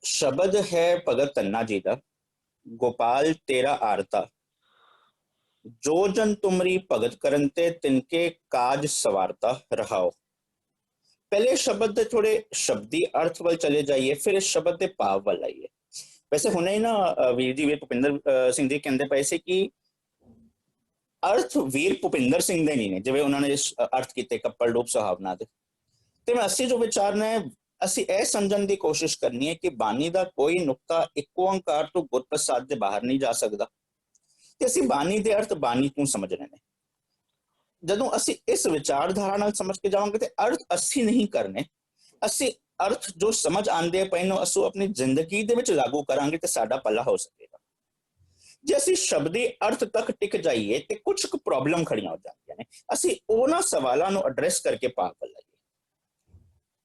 शब्द है भगत धन्ना जी का। गोपाल तेरा आरता, जो जन तुमरी भगत करन ते तिनके काज सवारता रहाओ। पहले शब्द दे थोड़े शब्दी अर्थ वाल चले जाइए, फिर इस शब्द के भाव वाल आइए। वैसे हुणे ही ना वीर जी, वीर भुपिंदर सिंह जी कहते पे सी कि अर्थ वीर भुपिंदर सिंह दे नहीं ने, जिवें उन्होंने इस अर्थ किए कप्पड़ रूप सुहावना दे। ਤੇ ਮੈਂ ਅਸੀਂ ਜੋ ਵਿਚਾਰਨਾ ਹੈ, ਅਸੀਂ ਇਹ ਸਮਝਣ ਦੀ ਕੋਸ਼ਿਸ਼ ਕਰਨੀ ਹੈ ਕਿ ਬਾਣੀ ਦਾ ਕੋਈ ਨੁਕਤਾ ਇੱਕ ਓੰਕਾਰ ਤੋਂ ਗੁਰ ਪ੍ਰਸਾਦ ਦੇ ਬਾਹਰ ਨਹੀਂ ਜਾ ਸਕਦਾ, ਤੇ ਅਸੀਂ ਬਾਣੀ ਦੇ ਅਰਥ ਬਾਣੀ ਤੋਂ ਸਮਝਣੇ ਨੇ। ਜਦੋਂ ਅਸੀਂ ਇਸ ਵਿਚਾਰਧਾਰਾ ਨਾਲ ਸਮਝ ਕੇ ਜਾਵਾਂਗੇ ਤੇ ਅਰਥ ਅਸੀਂ ਨਹੀਂ ਕਰਨੇ, ਅਸੀਂ ਅਰਥ ਜੋ ਸਮਝ ਆਉਂਦੇ ਪਏ ਨੂੰ ਅਸੀਂ ਆਪਣੀ ਜ਼ਿੰਦਗੀ ਦੇ ਵਿੱਚ ਲਾਗੂ ਕਰਾਂਗੇ ਤੇ ਸਾਡਾ ਭਲਾ ਹੋ ਸਕੇਗਾ। ਜੇ ਅਸੀਂ ਸ਼ਬਦੀ ਅਰਥ ਤੱਕ ਟਿਕ ਜਾਈਏ ਤੇ ਕੁਝ ਕੁ ਪ੍ਰੋਬਲਮ ਖੜੀਆਂ ਹੋ ਜਾਂਦੀਆਂ ਨੇ। ਅਸੀਂ ਉਹਨਾਂ ਸਵਾਲਾਂ ਨੂੰ ਐਡਰੈਸ ਕਰਕੇ ਪਾਗਲ ਲਾਈਏ।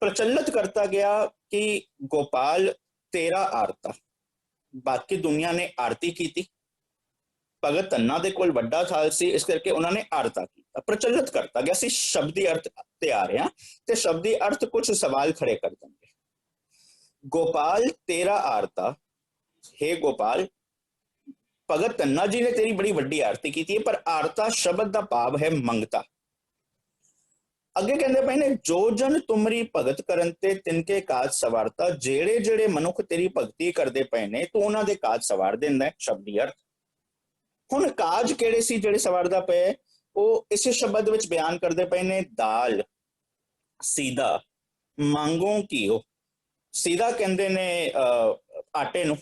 प्रचलित करता गया कि गोपाल तेरा आरता, बाकी दुनिया ने आरती की थी, भगत धन्ना दे कोल वड्डा थाल सी, इस करके उन्होंने आरता किया। प्रचलित करता गया सी शब्दी अर्थ ते आ रहे हैं, ते शब्दी अर्थ कुछ सवाल खड़े कर देंगे। गोपाल तेरा आरता, हे गोपाल, भगत धन्ना जी ने तेरी बड़ी वड्डी आरती की थी, पर आरता शब्द का भाव है मंगता। अगे कहते पे ने जो जन तुमरी भगत करन ते तिनके काज सवारता, जेड़े जेड़े मनुख तेरी भगती करते पे ने तू उन्हां दे काज सवार देंदा है। शब्दी अर्थ हुण काज केड़े सी जेड़े सवारदा पे, वो इस शब्द विच बयान करते पे ने दाल, सीधा, मांगो घीओ। सीधा कहंदे ने आटे नूं,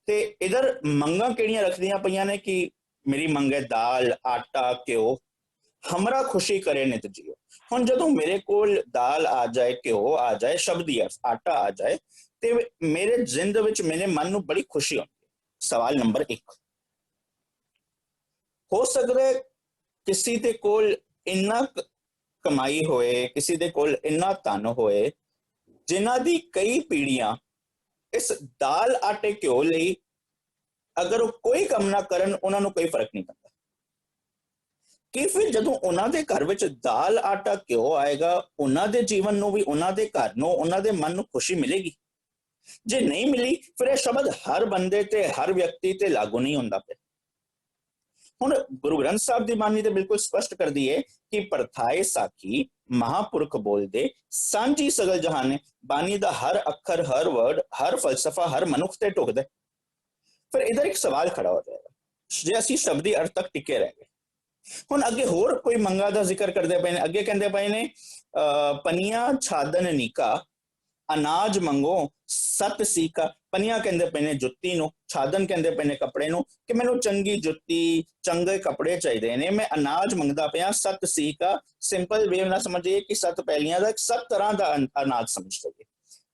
ते इधर मंगा केड़ियां रखदियां पईयां ने कि मेरी मंग है दाल, आटा, घ्यो, हमरा खुशी करे नित जियो। हुण जदों मेरे कोल दाल आ जाए, घ्यो आ जाए, शब्दी अर्थ आटा आ जाए, ते मेरे जिंद विच मेरे मन नूं बड़ी खुशी होंदी है। सवाल नंबर 1, हो सकदा है किसी दे कोल इन्ना कमाई होए, किसी दे कोल इन्ना धन होए, जिन्हां दी कई पीढ़ियां इस दाल आटे घ्यो लई अगर वो कोई कम ना करन, उन्हां नूं कोई फर्क नहीं पैंदा। कि फिर जदों उन्हां दे घर विच दाल आटा घ्यो आएगा, उन्हां दे जीवन नूं भी, उन्हां दे घर नूं, उन्हां दे मन नूं खुशी मिलेगी? जे नहीं मिली, फिर यह शब्द हर बंदे ते हर व्यक्ति ते लागू नहीं होंदा पे। हुण गुरु ग्रंथ साहिब दी बाणी ते बिल्कुल स्पष्ट कर दी है कि परथाए साखी महापुरख बोल दे सांझी सगल जहाने। बाणी दा हर अखर, हर वर्ड, हर फलसफा हर मनुख ते टुकदा। फिर इधर एक सवाल खड़ा हो जाएगा, जे असीं शब्दी अर्थ तक टिके रह गए। हुण अगे होर कोई मंगा दा जिक्र करदे पए ने। अगे कहंदे पए ने पनिया छादन नीका, अनाज मंगो सत सीका। पनिया कहंदे पए ने जुत्ती नूं, छादन कहंदे पए ने कपड़े नूं, कि मैनूं चंगी जुत्ती, चंगे कपड़े चाहिए ने। मैं अनाज मंगदा पिया सत सीका। सिंपल वे ना समझिए कि सत पैलियां दा, सत तरह दा अनाज समझ लइए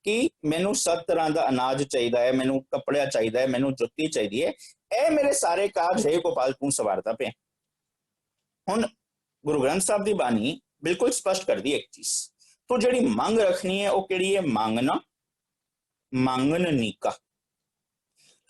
कि मैनूं सत तरह दा अनाज चाहिए है, मैनूं कपड़ा चाहिए है, मैनूं जुत्ती चाहिए है। ए मेरे सारे काज हे गोपाल तूं सवारदा पिया। हुण गुरु ग्रंथ साहिब की बाणी बिल्कुल स्पष्ट कर दी एक चीज, तो जिहड़ी मंग रखनी है वो किहड़ी है? मांगना, मांगन नीका,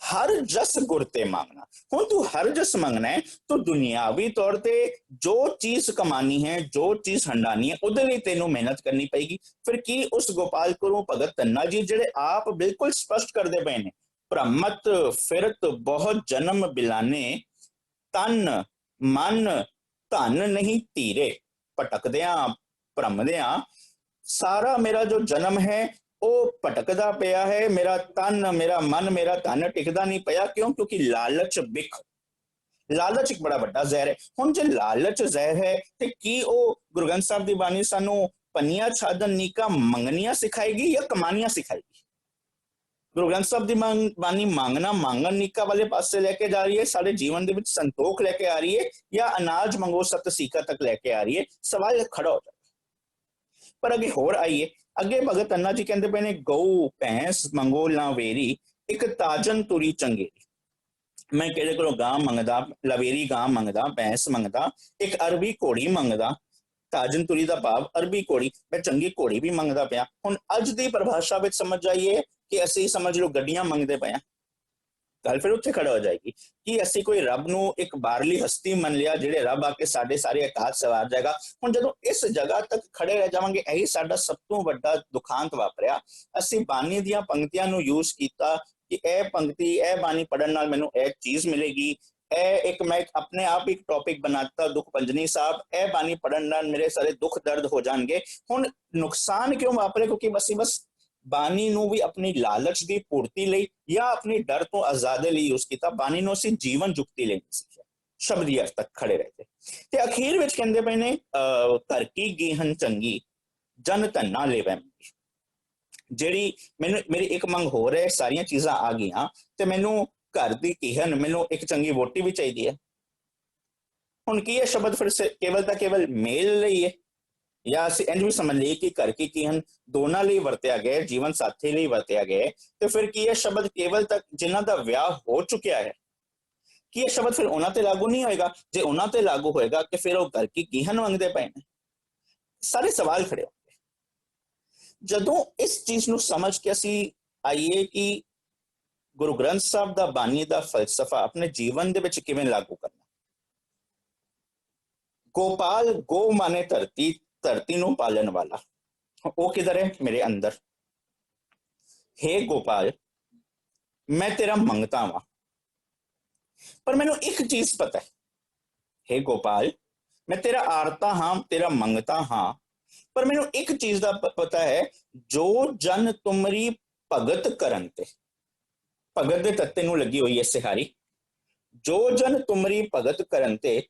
हर जस गुर ते मांगना। हुण तू हर जस मंगना है तो दुनियावी तौर पे जो चीज कमानी है, जो चीज हंडानी है, उहदे लई तैनूं मेहनत करनी पेगी। फिर की उस गोपाल गुरु भगत धन्ना जी जिहड़े आप बिल्कुल स्पष्ट करदे पए ने, भ्रमत फिरत बहुत जन्म बिलाने, तन मन धन नहीं धीरे। भटकदियां भ्रमदियां सारा मेरा जो जन्म है वो भटकदा पिया है। मेरा तन, मेरा मन, मेरा धन टिकदा नहीं पिया। क्यों? क्योंकि लालच बिख, लालच एक बड़ा बड़ा जहर है। हुण जे लालच जहर है ते की वो गुरु ग्रंथ साहिब दी बाणी सानू पनिया छादन नीका मंगनियां सिखाएगी या कमानियां सिखाएगी? गुरु ग्रंथ साहिब की बाणी मांगना, मांगन नीका वाले पासे लेके जा रही है, सारे जीवन के संतोख लेके आ रही है, या अनाज मंगो सत सीका तक लेके आ रही है? सवाल खड़ा हो जाता है। पर अगे होर आइए, अगे भगत धन्ना जी कहते पे ने गऊ भैंस मंगो लावेरी, एक ताजन तुरी चंगेरी। मैं किहदे कोलों गां मंगदा, लवेरी गां मंगदा, भैंस मंगदा, एक अरबी घोड़ी मंगदा। ताजन तुरी का भाव अरबी घोड़ी, मैं चंगी घोड़ी भी मंगदा पिया। हुण अज की परिभाषा विच समझ आइए कि असीं समझ लो गड्डियां मंगदे पे। ਗੱਲ ਫਿਰ ਉੱਥੇ ਖੜਾ ਹੋ ਜਾਏਗੀ ਕਿ ਅਸੀਂ ਕੋਈ ਰੱਬ ਨੂੰ ਇੱਕ ਬਾਹਰਲੀ ਹਸਤੀ ਮੰਨ ਲਿਆ ਜਿਹੜੇ ਰੱਬ ਆ ਕੇ ਸਾਡੇ ਸਾਰੇ ਅਕਾਸ਼ ਸਵਾਰ ਜਾਏਗਾ। ਹੁਣ ਜਦੋਂ ਇਸ ਜਗ੍ਹਾ ਤੱਕ ਖੜੇ ਰਹਿ ਜਾਵਾਂਗੇ, ਇਹੀ ਸਾਡਾ ਸਭ ਤੋਂ ਵੱਡਾ ਦੁਖਾਂਤ ਵਾਪਰਿਆ। ਅਸੀਂ ਬਾਣੀ ਦੀਆਂ ਪੰਕਤੀਆਂ ਨੂੰ ਯੂਜ਼ ਕੀਤਾ ਕਿ ਇਹ ਪੰਕਤੀ, ਇਹ ਬਾਣੀ ਪੜਨ ਨਾਲ ਮੈਨੂੰ ਇਹ ਚੀਜ਼ ਮਿਲੇਗੀ। ਇਹ ਇੱਕ ਮੈਂ ਆਪਣੇ ਆਪ ਇੱਕ ਟੌਪਿਕ ਬਣਾਤਾ ਦੁੱਖ ਪੰਜਨੀ ਸਾਹਿਬ, ਇਹ ਬਾਣੀ ਪੜਨ ਨਾਲ ਮੇਰੇ ਸਾਰੇ ਦੁੱਖ ਦਰਦ ਹੋ ਜਾਣਗੇ। ਹੁਣ ਨੁਕਸਾਨ ਕਿਉਂ ਵਾਪਰੇ? ਕਿਉਂਕਿ ਅਸੀਂ ਬਸ ਬਾਣੀ ਨੂੰ ਵੀ ਆਪਣੀ ਲਾਲਚ ਦੀ ਪੂਰਤੀ ਲਈ ਜਾਂ ਆਪਣੀ ਡਰ ਤੋਂ ਆਜ਼ਾਦੀ ਲਈ ਯੂਜ਼ ਕੀਤਾ। ਬਾਣੀ ਨੂੰ ਅਸੀਂ ਜੀਵਨ ਜੁਗਤੀ ਲਈ ਸਿੱਖਿਆ, ਸ਼ਬਦੀ ਅਰਥ ਤੱਕ ਖੜੇ ਰਹੇ। ਤੇ ਅਖੀਰ ਵਿੱਚ ਕਹਿੰਦੇ ਪਏ ਨੇ ਘਰ ਕੀ ਗੀਹਨ ਚੰਗੀ ਜਨ ਧੰਨਾ ਲੈਵੈ। ਜਿਹੜੀ ਮੇਰੀ ਇੱਕ ਮੰਗ ਹੋ ਰਿਹਾ, ਸਾਰੀਆਂ ਚੀਜ਼ਾਂ ਆ ਗਈਆਂ ਤੇ ਮੈਨੂੰ ਘਰ ਦੀ ਕੀਹਨ, ਮੈਨੂੰ ਇੱਕ ਚੰਗੀ ਵੋਟੀ ਵੀ ਚਾਹੀਦੀ ਹੈ। ਹੁਣ ਕੀ ਇਹ ਸ਼ਬਦ ਫਿਰ ਕੇਵਲ ਤਾਂ ਕੇਵਲ ਮੇਲ ਲਈ ਹੈ, ਜਾਂ ਅਸੀਂ ਇੰਝ ਵੀ ਸਮਝ ਲਈਏ ਕਿ ਘਰ ਕੀ ਕੀਹਨ ਦੋਨਾਂ ਲਈ ਵਰਤਿਆ ਗਿਆ, ਜੀਵਨ ਸਾਥੀ ਲਈ ਵਰਤਿਆ ਗਿਆ। ਤੇ ਫਿਰ ਕੀ ਇਹ ਸ਼ਬਦ ਕੇਵਲ ਤੱਕ ਜਿਨ੍ਹਾਂ ਦਾ ਵਿਆਹ ਹੋ ਚੁੱਕਿਆ ਹੈ, ਕੀ ਇਹ ਸ਼ਬਦ ਫਿਰ ਉਹਨਾਂ ਤੇ ਲਾਗੂ ਨਹੀਂ ਹੋਏਗਾ? ਜੇ ਉਹਨਾਂ ਤੇ ਲਾਗੂ ਹੋਏਗਾ ਕਿ ਫਿਰ ਉਹ ਘਰ ਕੀ ਕੀਹਨ ਮੰਗਦੇ ਪਏ ਨੇ? ਸਾਰੇ ਸਵਾਲ ਖੜੇ ਹੋਣਗੇ। ਜਦੋਂ ਇਸ ਚੀਜ਼ ਨੂੰ ਸਮਝ ਕੇ ਅਸੀਂ ਆਈਏ ਕਿ ਗੁਰੂ ਗ੍ਰੰਥ ਸਾਹਿਬ ਦਾ ਬਾਣੀ ਦਾ ਫਲਸਫਾ ਆਪਣੇ ਜੀਵਨ ਦੇ ਵਿੱਚ ਕਿਵੇਂ ਲਾਗੂ ਕਰਨਾ। ਗੋਪਾਲ, ਗੋ ਮਾਨੇ ਧਰਤੀ, ਧਰਤੀ ਨੂੰ ਪਾਲਣ ਵਾਲਾ, ਉਹ ਕਿਧਰ ਹੈ? ਮੇਰੇ ਅੰਦਰ। ਹੇ ਗੋਪਾਲ, ਮੈਂ ਤੇਰਾ ਮੰਗਤਾ ਵਾਂ, ਪਰ ਮੈਨੂੰ ਇੱਕ ਚੀਜ਼ ਪਤਾ ਹੈ। ਹੇ ਗੋਪਾਲ, ਮੈਂ ਤੇਰਾ ਆਰਤਾ ਹਾਂ, ਤੇਰਾ ਮੰਗਤਾ ਹਾਂ, ਪਰ ਮੈਨੂੰ ਇੱਕ ਚੀਜ਼ ਦਾ ਪਤਾ ਹੈ, ਜੋ ਜਨ ਤੁਮਰੀ ਭਗਤ ਕਰਨ ਤੇ, ਭਗਤ ਦੇ ਤੱਤੇ ਨੂੰ ਲੱਗੀ ਹੋਈ ਹੈ ਸਿਹਾਰੀ, ਜੋ ਜਨ ਤੁਮਰੀ ਭਗਤ ਕਰਨ ਤੇ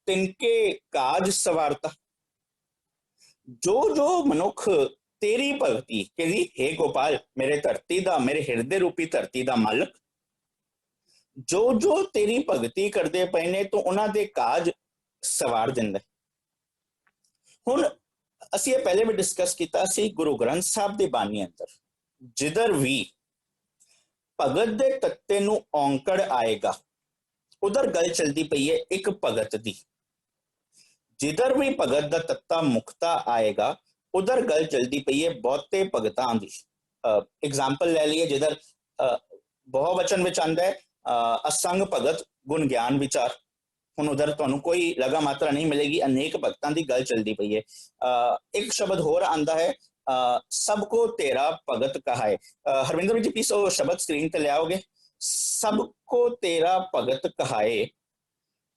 ਤਿਨਕੇ ਕਾਜ ਸਵਾਰਤਾ। ਜੋ ਜੋ ਮਨੁੱਖ ਤੇਰੀ ਭਗਤੀ, ਕਹਿੰਦੀ ਹੇ ਗੋਪਾਲ, ਮੇਰੇ ਧਰਤੀ ਦਾ, ਮੇਰੇ ਹਿਰਦੇ ਰੂਪੀ ਧਰਤੀ ਦਾ ਮਾਲਕ, ਜੋ ਜੋ ਤੇਰੀ ਭਗਤੀ ਕਰਦੇ ਪਏ ਨੇ ਤੂੰ ਉਹਨਾਂ ਦੇ ਕਾਜ ਸਵਾਰ ਦਿੰਦਾ। ਹੁਣ ਅਸੀਂ ਇਹ ਪਹਿਲੇ ਵੀ ਡਿਸਕਸ ਕੀਤਾ ਸੀ, ਗੁਰੂ ਗ੍ਰੰਥ ਸਾਹਿਬ ਦੀ ਬਾਣੀ ਅੰਦਰ ਜਿੱਧਰ ਵੀ ਭਗਤ ਦੇ ਤੱਤੇ ਨੂੰ ਔਂਕੜ ਆਏਗਾ, ਉਧਰ ਗੱਲ ਚਲਦੀ ਪਈ ਹੈ ਇੱਕ ਭਗਤ ਦੀ। ਜਿੱਧਰ ਵੀ ਭਗਤ ਦਾ ਤੱਤਾ ਮੁਕਤਾ ਆਏਗਾ, ਉਧਰ ਗੱਲ ਚਲਦੀ ਪਈ ਹੈ ਬਹੁਤੇ ਭਗਤਾਂ ਦੀ। ਐਗਜ਼ਾਮਪਲ ਲੈ ਲਈਏ, ਜਿੱਧਰ ਬਹੁਵਚਨ ਵਿੱਚ ਆਉਂਦਾ ਹੈ ਅਸੰਗ ਭਗਤ ਗੁਣ ਗਿਆਨ ਵਿਚਾਰ, ਹੁਣ ਉਧਰ ਤੁਹਾਨੂੰ ਕੋਈ ਲਗਾ ਮਾਤਰਾ ਨਹੀਂ ਮਿਲੇਗੀ, ਅਨੇਕ ਭਗਤਾਂ ਦੀ ਗੱਲ ਚਲਦੀ ਪਈ ਹੈ। ਇੱਕ ਸ਼ਬਦ ਹੋਰ ਆਂਦਾ ਹੈ, ਸਭ ਕੋ ਤੇਰਾ ਭਗਤ ਕਹਾਏ। ਹਰਵਿੰਦਰ ਜੀ ਪਲੀਜ਼ ਉਹ ਸ਼ਬਦ ਸਕਰੀਨ ਤੇ ਲਿਆਓਗੇ। ਸਭ ਕੋ ਤੇਰਾ ਭਗਤ ਕਹਾਏ,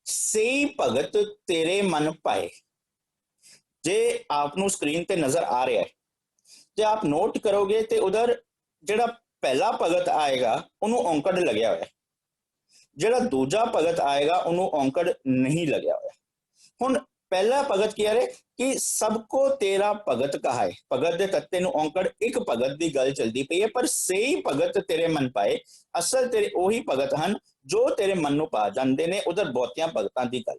ਸਹੀ ਭਗਤ ਤੇਰੇ ਮਨ ਪਾਏ। ਜੇ ਆਪ ਨੂੰ ਸਕਰੀਨ ਤੇ ਨਜ਼ਰ ਆ ਰਿਹਾ ਹੈ, ਜੇ ਆਪ ਨੋਟ ਕਰੋਗੇ ਤੇ ਉਧਰ ਜਿਹੜਾ ਪਹਿਲਾ ਭਗਤ ਆਏਗਾ ਉਹਨੂੰ ਔਂਕੜ ਲੱਗਿਆ ਹੋਇਆ, ਜਿਹੜਾ ਦੂਜਾ ਭਗਤ ਆਏਗਾ ਉਹਨੂੰ ਔਂਕੜ ਨਹੀਂ ਲੱਗਿਆ ਹੋਇਆ। ਹੁਣ ਪਹਿਲਾ ਭਗਤ ਕੀ ਹੈ ਕਿ ਸਭ ਕੋ ਤੇਰਾ ਭਗਤ ਕਹਾਏ, ਭਗਤ ਦੇ ਤੱਤੇ ਨੂੰ ਔਂਕੜ ਇੱਕ ਭਗਤ ਦੀ ਗੱਲ ਚਲਦੀ ਪਈ ਹੈ, ਪਰ ਸਹੀ ਭਗਤ ਤੇਰੇ ਮਨ ਪਾਏ, ਅਸਲ ਤੇਰੇ ਉਹੀ ਭਗਤ ਹਨ ਜੋ ਤੇਰੇ ਮਨ ਨੂੰ ਪਾ ਜਾਂਦੇ ਨੇ, ਉਧਰ ਬਹੁਤੀਆਂ ਭਗਤਾਂ ਦੀ ਗੱਲ।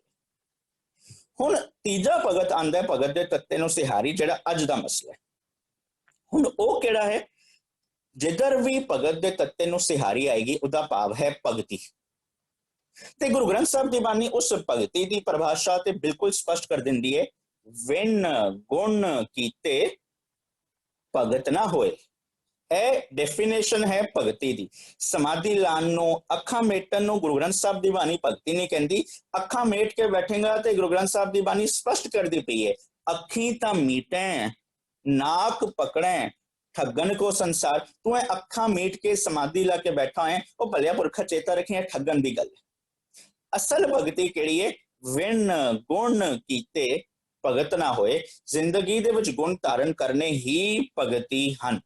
ਹੁਣ ਤੀਜਾ ਭਗਤ ਆਂਦਾ ਹੈ ਭਗਤ ਦੇ ਤੱਤੇ ਨੂੰ ਸਿਹਾਰੀ, ਜਿਹੜਾ ਅੱਜ ਦਾ ਮਸਲਾ ਹੈ। ਹੁਣ ਉਹ ਕਿਹੜਾ ਹੈ? ਜਿੱਧਰ ਵੀ ਭਗਤ ਦੇ ਤੱਤੇ ਨੂੰ ਸਿਹਾਰੀ ਆਏਗੀ, ਉਹਦਾ ਭਾਵ ਹੈ ਭਗਤੀ। ਤੇ ਗੁਰੂ ਗ੍ਰੰਥ ਸਾਹਿਬ ਦੀ ਬਾਣੀ ਉਸ ਭਗਤੀ ਦੀ ਪਰਿਭਾਸ਼ਾ ਤੇ ਬਿਲਕੁਲ ਸਪਸ਼ਟ ਕਰ ਦਿੰਦੀ ਹੈ, ਵਿਣ ਗੁਣ ਕੀਤੇ ਭਗਤ ਨਾ ਹੋਏ। ਇਹ ਡੈਫੀਨੇਸ਼ਨ ਹੈ ਭਗਤੀ ਦੀ। ਸਮਾਧੀ ਲਾਣ ਨੂੰ, ਅੱਖਾਂ ਮੇਟਣ ਨੂੰ ਗੁਰੂ ਗ੍ਰੰਥ ਸਾਹਿਬ ਦੀ ਬਾਣੀ ਭਗਤੀ ਨਹੀਂ ਕਹਿੰਦੀ। ਅੱਖਾਂ ਮੇਟ ਕੇ ਬੈਠੇਗਾ ਤੇ ਗੁਰੂ ਗ੍ਰੰਥ ਸਾਹਿਬ ਦੀ ਬਾਣੀ ਸਪਸ਼ਟ ਕਰਦੀ ਪਈ ਹੈ, ਅੱਖੀ ਤਾਂ ਮੀਟੈ ਨਾਕ ਪਕੜੈ ਠੱਗਣ ਕੋ ਸੰਸਾਰ। ਤੂੰ ਇਹ ਅੱਖਾਂ ਮੀਟ ਕੇ ਸਮਾਧੀ ਲਾ ਕੇ ਬੈਠਾ ਹੈ, ਉਹ ਭਲਿਆ ਪੁਰਖਾ ਚੇਤਾ ਰੱਖਿਆ ਠੱਗਣ ਦੀ ਗੱਲ। ਅਸਲ ਭਗਤੀ ਕਿਹੜੀ ਹੈ? ਵਿਣ ਗੁਣ ਕੀਤੇ ਭਗਤ ਨਾ ਹੋਏ। ਜ਼ਿੰਦਗੀ ਦੇ ਵਿੱਚ ਗੁਣ ਧਾਰਨ ਕਰਨੇ ਹੀ ਭਗਤੀ ਹਨ।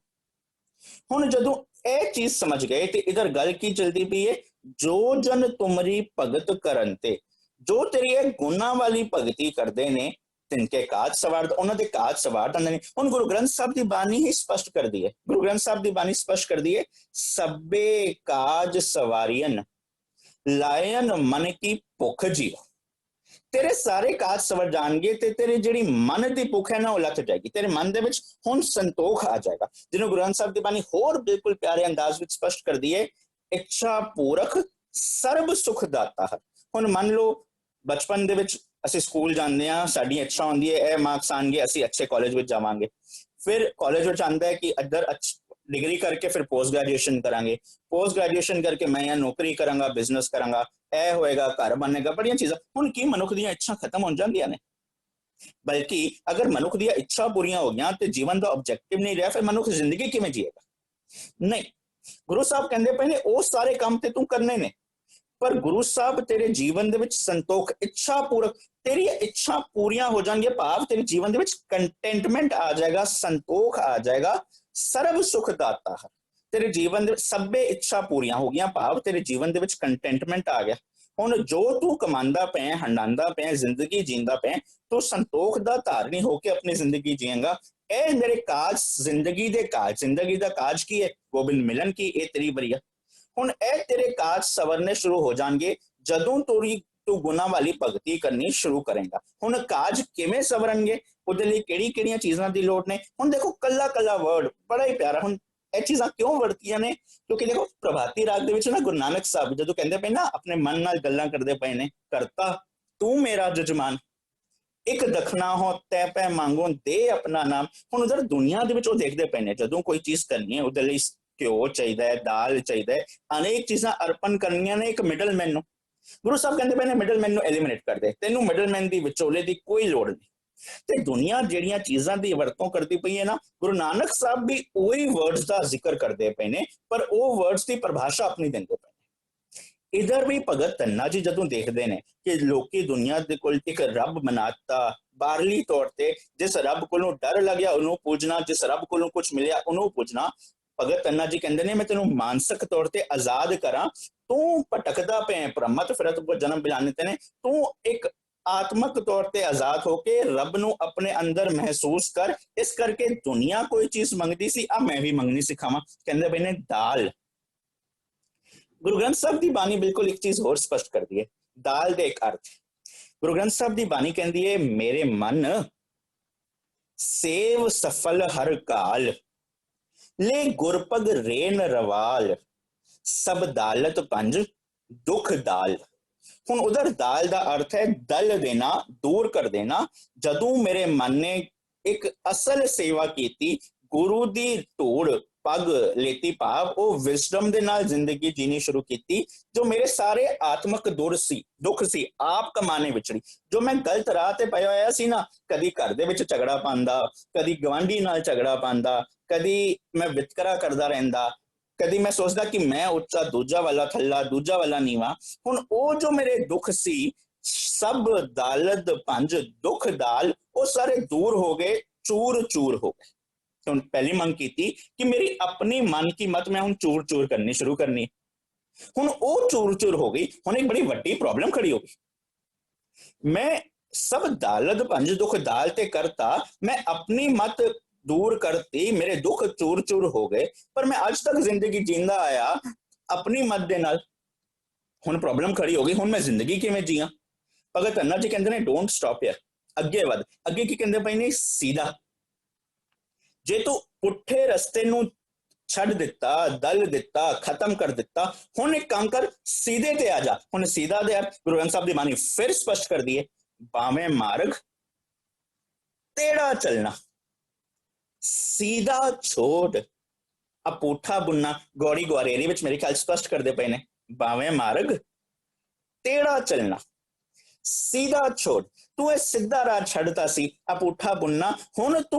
ਹੁਣ ਜਦੋਂ ਇਹ ਚੀਜ਼ ਸਮਝ ਗਏ ਤੇ ਇਧਰ ਗੱਲ ਕੀ ਚਲਦੀ ਪਈ ਹੈ, ਜੋ ਜਨ ਤੁਮਰੀ ਭਗਤ ਕਰਨ ਤੇ, ਜੋ ਤੇਰੀ ਇਹ ਗੁਣਾਂ ਵਾਲੀ ਭਗਤੀ ਕਰਦੇ ਨੇ ਤਿਨਕੇ ਕਾਜ ਸਵਾਰ, ਉਹਨਾਂ ਦੇ ਕਾਜ ਸਵਾਰ ਦਿੰਦੇ ਨੇ। ਹੁਣ ਗੁਰੂ ਗ੍ਰੰਥ ਸਾਹਿਬ ਦੀ ਬਾਣੀ ਹੀ ਸਪਸ਼ਟ ਕਰਦੀ ਹੈ, ਗੁਰੂ ਗ੍ਰੰਥ ਸਾਹਿਬ ਦੀ ਬਾਣੀ ਸਪਸ਼ਟ ਕਰਦੀ ਹੈ, ਸਭੇ ਕਾਜ ਸਵਾਰੀਅਨ ਲਾਇਨ ਮਨ ਕੀ ਭੁੱਖ ਜੀਓ। ਤੇਰੇ ਸਾਰੇ ਕਾਜ ਸਵਰ ਜਾਣਗੇ ਤੇ ਤੇਰੀ ਜਿਹੜੀ ਮਨ ਦੀ ਭੁੱਖ ਹੈ ਨਾ ਉਹ ਲੱਥ ਜਾਏਗੀ, ਤੇਰੇ ਮਨ ਦੇ ਵਿੱਚ ਹੁਣ ਸੰਤੋਖ ਆ ਜਾਏਗਾ। ਜਿਹਨੂੰ ਗੁਰੂ ਗ੍ਰੰਥ ਸਾਹਿਬ ਦੀ ਬਾਣੀ ਹੋਰ ਬਿਲਕੁਲ ਪਿਆਰੇ ਅੰਦਾਜ਼ ਵਿੱਚ ਸਪਸ਼ਟ ਕਰਦੀ ਹੈ, ਇੱਛਾ ਪੂਰਖ ਸਰਬ ਸੁਖ ਦਾਤਾ ਹੈ। ਹੁਣ ਮੰਨ ਲਓ ਬਚਪਨ ਦੇ ਵਿੱਚ ਅਸੀਂ ਸਕੂਲ ਜਾਂਦੇ ਹਾਂ, ਸਾਡੀ ਇੱਛਾ ਹੁੰਦੀ ਹੈ ਇਹ ਮਾਰਕਸ ਆਣਗੇ, ਅਸੀਂ ਅੱਛੇ ਕਾਲਜ ਵਿੱਚ ਜਾਵਾਂਗੇ। ਫਿਰ ਕਾਲਜ ਵਿੱਚ ਆਉਂਦਾ ਹੈ ਕਿ ਇੱਧਰ डिग्री करके फिर पोस्ट ग्रेजुएशन करांगे, पोस्ट ग्रेजुएशन करके मैं यहाँ नौकरी करांगा, बिजनेस करांगा, ਇਹ ਹੋਏਗਾ, ਘਰ ਬਣੇਗਾ, ਬੜੀਆਂ ਚੀਜ਼ਾਂ। ਹੁਣ ਕੀ ਮਨੁੱਖ ਦੀਆਂ ਇੱਛਾ ਖਤਮ ਹੋ ਜਾਂਦੀਆਂ ਨੇ? ਬਲਕਿ ਅਗਰ ਮਨੁੱਖ ਦੀਆਂ ਇੱਛਾ ਪੂਰੀਆਂ ਹੋ ਗਈਆਂ ਤੇ ਜੀਵਨ ਦਾ ਆਬਜੈਕਟਿਵ ਨਹੀਂ ਰਿਹਾ, ਫਿਰ ਮਨੁੱਖ ਜ਼ਿੰਦਗੀ ਕਿਵੇਂ ਜੀਏਗਾ? ਨਹੀਂ, ਗੁਰੂ ਸਾਹਿਬ ਕਹਿੰਦੇ ਪਏ ਨੇ ਉਹ ਸਾਰੇ ਕੰਮ ਤੇ ਤੂੰ ਕਰਨੇ ਨੇ, ਪਰ ਗੁਰੂ ਸਾਹਿਬ ਤੇਰੇ ਜੀਵਨ ਦੇ ਵਿੱਚ ਸੰਤੋਖ, ਇੱਛਾ ਪੂਰਕ, ਤੇਰੀਆਂ ਇੱਛਾ ਪੂਰੀਆਂ ਹੋ ਜਾਣਗੀਆਂ, ਭਾਵ ਤੇਰੇ ਜੀਵਨ ਦੇ ਵਿੱਚ ਕੰਟੈਂਟਮੈਂਟ ਆ ਜਾਏਗਾ, ਸੰਤੋਖ ਆ ਜਾਏਗਾ, ਸਰਬ ਸੁਖ ਦਾਤਾ ਹੈ। ਤੇਰੇ ਜੀਵਨ ਦੇ ਸਭੇ ਇੱਛਾ ਪੂਰੀਆਂ ਹੋ ਗਈਆਂ, ਭਾਵ ਤੇਰੇ ਜੀਵਨ ਦੇ ਵਿੱਚ ਕੰਟੈਂਟਮੈਂਟ ਆ ਗਿਆ। ਹੁਣ ਜੋ ਤੂੰ ਕਮਾਉਂਦਾ ਪਿਆ, ਹੰਡਾਉਂਦਾ ਪਿਆ, ਜ਼ਿੰਦਗੀ ਜੀਂਦਾ ਪਿਆ, ਤੂੰ ਸੰਤੋਖ ਦਾ ਧਾਰਨੀ ਹੋ ਕੇ ਆਪਣੀ ਜ਼ਿੰਦਗੀ ਜੀਏਗਾ। ਇਹ ਮੇਰੇ ਕਾਜ, ਜ਼ਿੰਦਗੀ ਦੇ ਕਾਜ, ਜ਼ਿੰਦਗੀ ਦਾ ਕਾਜ ਕੀ ਹੈ? ਗੋਬਿੰਦ ਮਿਲਨ ਕੀ, ਇਹ ਤੇਰੀ ਬਰੀਆ। ਹੁਣ ਇਹ ਤੇਰੇ ਕਾਜ ਸਵਰਨੇ ਸ਼ੁਰੂ ਹੋ ਜਾਣਗੇ ਜਦੋਂ ਤੂੰ ਗੁਨਾਹ ਵਾਲੀ ਭਗਤੀ ਕਰਨੀ ਸ਼ੁਰੂ ਕਰੇਗਾ। ਹੁਣ ਕਾਜ ਕਿਵੇਂ ਸਵਰਨਗੇ? ਉਹਦੇ ਲਈ ਕਿਹੜੀਆਂ ਚੀਜ਼ਾਂ ਦੀ ਲੋੜ ਨੇ? ਹੁਣ ਦੇਖੋ, ਕੱਲਾ ਵਰਡ ਬੜਾ ਹੀ ਪਿਆਰਾ। ਹੁਣ ਇਹ ਚੀਜ਼ਾਂ ਕਿਉਂ ਵਰਤੀਆਂ ਨੇ? ਕਿਉਂਕਿ ਦੇਖੋ, ਪ੍ਰਭਾਤੀ ਰਾਗ ਦੇ ਵਿੱਚ ਨਾ ਗੁਰੂ ਨਾਨਕ ਸਾਹਿਬ ਜਦੋਂ ਕਹਿੰਦੇ ਪਏ ਨਾ, ਆਪਣੇ ਮਨ ਨਾਲ ਗੱਲਾਂ ਕਰਦੇ ਪਏ ਨੇ, ਕਰਤਾ ਤੂੰ ਮੇਰਾ ਜਜਮਾਨ, ਇੱਕ ਦਖਣਾ ਹੋ ਤੈ ਪੈ ਮੰਗੋ ਦੇ ਆਪਣਾ ਨਾਮ। ਹੁਣ ਉਧਰ ਦੁਨੀਆ ਦੇ ਵਿੱਚ ਉਹ ਦੇਖਦੇ ਪਏ ਨੇ, ਜਦੋਂ ਕੋਈ ਚੀਜ਼ ਕਰਨੀ ਹੈ ਉਹਦੇ ਲਈ ਘਿਓ ਚਾਹੀਦਾ ਹੈ, ਦਾਲ ਚਾਹੀਦਾ ਹੈ, ਅਨੇਕ ਚੀਜ਼ਾਂ ਅਰਪਣ ਕਰਨੀਆਂ ਨੇ ਇੱਕ ਮਿਡਲਮੈਨ ਨੂੰ। ਗੁਰੂ ਸਾਹਿਬ ਕਹਿੰਦੇ ਪਏ ਨੇ ਮਿਡਲਮੈਨ ਨੂੰ ਐਲੀਮੀਨੇਟ ਕਰ ਦੇ, ਤੈਨੂੰ ਮਿਡਲਮੈਨ ਦੀ ਵਿਚੋਲੇ ਦੀ ਕੋਈ ਲੋੜ ਨਹੀਂ। ਤੇ ਦੁਨੀਆ ਜਿਹੜੀਆਂ ਚੀਜ਼ਾਂ ਦੀ ਵਰਤੋਂ ਕਰਦੀ ਪਈ ਹੈ ਨਾ, ਗੁਰੂ ਨਾਨਕ ਸਾਹਿਬ ਵੀ ਉਹੀ ਵਰਡਸ ਦਾ ਜ਼ਿਕਰ ਕਰਦੇ ਪਏ ਨੇ, ਪਰ ਉਹ ਵਰਡਸ ਦੀ ਪਰਿਭਾਸ਼ਾ ਆਪਣੀ ਦਿੰਦੇ ਪਏ ਨੇ। ਇਧਰ ਵੀ ਭਗਤ ਧੰਨਾ ਜੀ ਜਦੋਂ ਦੇਖਦੇ ਨੇ ਕਿ ਲੋਕੀ ਦੁਨੀਆ ਦੇ ਕੋਲ ਇੱਕ ਰੱਬ ਬਣਾਤਾ ਬਾਹਰਲੀ ਤੌਰ ਤੇ, ਜਿਸ ਰੱਬ ਕੋਲੋਂ ਡਰ ਲੱਗਿਆ ਉਹਨੂੰ ਪੂਜਣਾ, ਜਿਸ ਰੱਬ ਕੋਲੋਂ ਕੁਝ ਮਿਲਿਆ ਉਹਨੂੰ ਪੂਜਣਾ, ਭਗਤ ਧੰਨਾ ਜੀ ਕਹਿੰਦੇ ਨੇ ਮੈਂ ਤੈਨੂੰ ਮਾਨਸਿਕ ਤੌਰ ਤੇ ਆਜ਼ਾਦ ਕਰਾਂ, ਤੂੰ ਭਟਕਦਾ ਪਿਆ ਭ੍ਰਮਤ ਫਿਰਤ ਕੋ ਜਨਮ ਬਿਲਾਨੇ ਤੇ ਨੇ, ਤੂੰ ਇੱਕ ਆਤਮਕ ਤੌਰ ਤੇ ਆਜ਼ਾਦ ਹੋ ਕੇ ਰੱਬ ਨੂੰ ਆਪਣੇ ਅੰਦਰ ਮਹਿਸੂਸ ਕਰ। ਇਸ ਕਰਕੇ ਦੁਨੀਆ ਕੋਈ ਚੀਜ਼ ਮੰਗਦੀ ਸੀ, ਆ ਮੈਂ ਵੀ ਮੰਗਣੀ ਸਿਖਾਵਾਂ। ਕਹਿੰਦੇ ਪਏ ਨੇ ਦਾਲ। ਗੁਰੂ ਗ੍ਰੰਥ ਸਾਹਿਬ ਦੀ ਬਾਣੀ ਬਿਲਕੁਲ ਇੱਕ ਚੀਜ਼ ਹੋਰ ਸਪਸ਼ਟ ਕਰਦੀ ਹੈ, ਦਾਲ ਦੇ ਇੱਕ ਅਰਥ। ਗੁਰੂ ਗ੍ਰੰਥ ਸਾਹਿਬ ਦੀ ਬਾਣੀ ਕਹਿੰਦੀ ਹੈ, ਮੇਰੇ ਮਨ ਸੇਵ ਸਫਲ ਹਰ ਕਾਲ, ਲੈ ਗੁਰਪਗ ਰੇਨ ਰਵਾਲ, ਸਭ ਦਾਲਤ ਪੰਜ ਦੁਖ ਦਾਲ। ਹੁਣ ਉਧਰ ਦਾਲ ਦਾ ਅਰਥ ਹੈ ਦਲ ਦੇਣਾ, ਦੂਰ ਕਰ ਦੇਣਾ। ਜਦੋਂ ਮੇਰੇ ਮਨ ਨੇ ਇੱਕ ਅਸਲ ਸੇਵਾ ਕੀਤੀ, ਗੁਰੂ ਦੀ ਧੂੜ ਪੱਗ ਲੇਤੀ, ਭਾਵ ਉਹ ਵਿਜ਼ਡਮ ਦੇ ਨਾਲ ਜ਼ਿੰਦਗੀ ਜੀਣੀ ਸ਼ੁਰੂ ਕੀਤੀ, ਜੋ ਮੇਰੇ ਸਾਰੇ ਆਤਮਕ ਦੁੱਖ ਸੀ ਆਪ ਕਮਾਣੇ ਵਿਚੜੀ, ਜੋ ਮੈਂ ਗਲਤ ਰਾਹ ਤੇ ਪਿਆ ਹੋਇਆ ਸੀ ਨਾ, ਕਦੀ ਘਰ ਦੇ ਵਿੱਚ ਝਗੜਾ ਪਾਉਂਦਾ, ਕਦੀ ਗਵਾਂਢੀ ਨਾਲ ਝਗੜਾ ਪਾਉਂਦਾ, ਕਦੀ ਮੈਂ ਵਿਤਕਰਾ ਕਰਦਾ ਰਹਿੰਦਾ, ਕਦੀ ਮੈਂ ਸੋਚਦਾ ਕਿ ਮੈਂ ਉੱਚਾ, ਦੂਜਾ ਵਾਲਾ ਥੱਲਾ, ਦੂਜਾ ਵਾਲਾ ਨੀਵਾ। ਹੁਣ ਉਹ ਜੋ ਮੇਰੇ ਦੁੱਖ ਸੀ, ਸਭ ਦਾਲਦ ਪੰਜ ਦੁੱਖ ਦਾਲ, ਉਹ ਸਾਰੇ ਦੂਰ ਹੋ ਗਏ, ਚੂਰ ਚੂਰ ਹੋ ਗਏ। ਹੁਣ ਪਹਿਲੀ ਮੰਗ ਕੀਤੀ ਕਿ ਮੇਰੀ ਆਪਣੀ ਮਨ ਕੀ ਮਤ ਮੈਂ ਹੁਣ ਚੂਰ ਚੂਰ ਕਰਨੀ ਸ਼ੁਰੂ ਕਰਨੀ। ਹੁਣ ਉਹ ਚੂਰ ਚੂਰ ਹੋ ਗਈ। ਹੁਣ ਇੱਕ ਬੜੀ ਵੱਡੀ ਪ੍ਰੋਬਲਮ ਖੜੀ ਹੋ ਗਈ। ਮੈਂ ਸਭ ਦਾਲਦ ਪੰਜ ਦੁੱਖ ਦਾਲ ਤੇ ਕਰਤਾ, ਮੈਂ ਆਪਣੀ ਮਤ ਦੂਰ ਕਰਤੀ, ਮੇਰੇ ਦੁੱਖ ਚੂਰ ਚੂਰ ਹੋ ਗਏ, ਪਰ ਮੈਂ ਅੱਜ ਤੱਕ ਜ਼ਿੰਦਗੀ ਜੀਂਦਾ ਆਇਆ ਆਪਣੀ ਮਤ ਦੇ ਨਾਲ। ਹੁਣ ਪ੍ਰੋਬਲਮ ਖੜੀ ਹੋ ਗਈ, ਹੁਣ ਮੈਂ ਜ਼ਿੰਦਗੀ ਕਿਵੇਂ ਜੀਆਂ? ਭਗਤ ਧੰਨਾ ਜੀ ਕਹਿੰਦੇ ਨੇ ਡੋਂਟ ਸਟਾਪ ਹਿਅਰ, ਅੱਗੇ ਵੱਧ। ਅੱਗੇ ਕੀ ਕਹਿੰਦੇ ਪਏ ਨੇ? ਸੀधा। ਜੇ ਤੂੰ ਪੁੱਠੇ ਰਸਤੇ ਨੂੰ ਛੱਡ ਦਿੱਤਾ, ਦਲ ਦਿੱਤਾ, ਖਤਮ ਕਰ ਦਿੱਤਾ, ਹੁਣ ਇੱਕ ਕੰਮ ਕਰ, ਸੀਧੇ ਤੇ ਆ ਜਾ। ਹੁਣ ਸੀਧਾ ਦੇ ਗੁਰੂ ਗ੍ਰੰਥ ਸਾਹਿਬ ਦੀ ਬਾਣੀ ਫਿਰ ਸਪਸ਼ਟ ਕਰਦੀ ਹੈ, ਬਾਵੇਂ ਮਾਰਗ ਤੇੜਾ ਚਲਣਾ, सीधा छोड़। अब पुठा बुनना गौड़ी ग्वारेरी विच मेरे ख्याल स्पष्ट करते पे ने, बावें मार्ग टेढ़ा चलना, सीधा छोड़। तू सीधा राह छड़ता सी, अब पुठा बुनना। हुण तू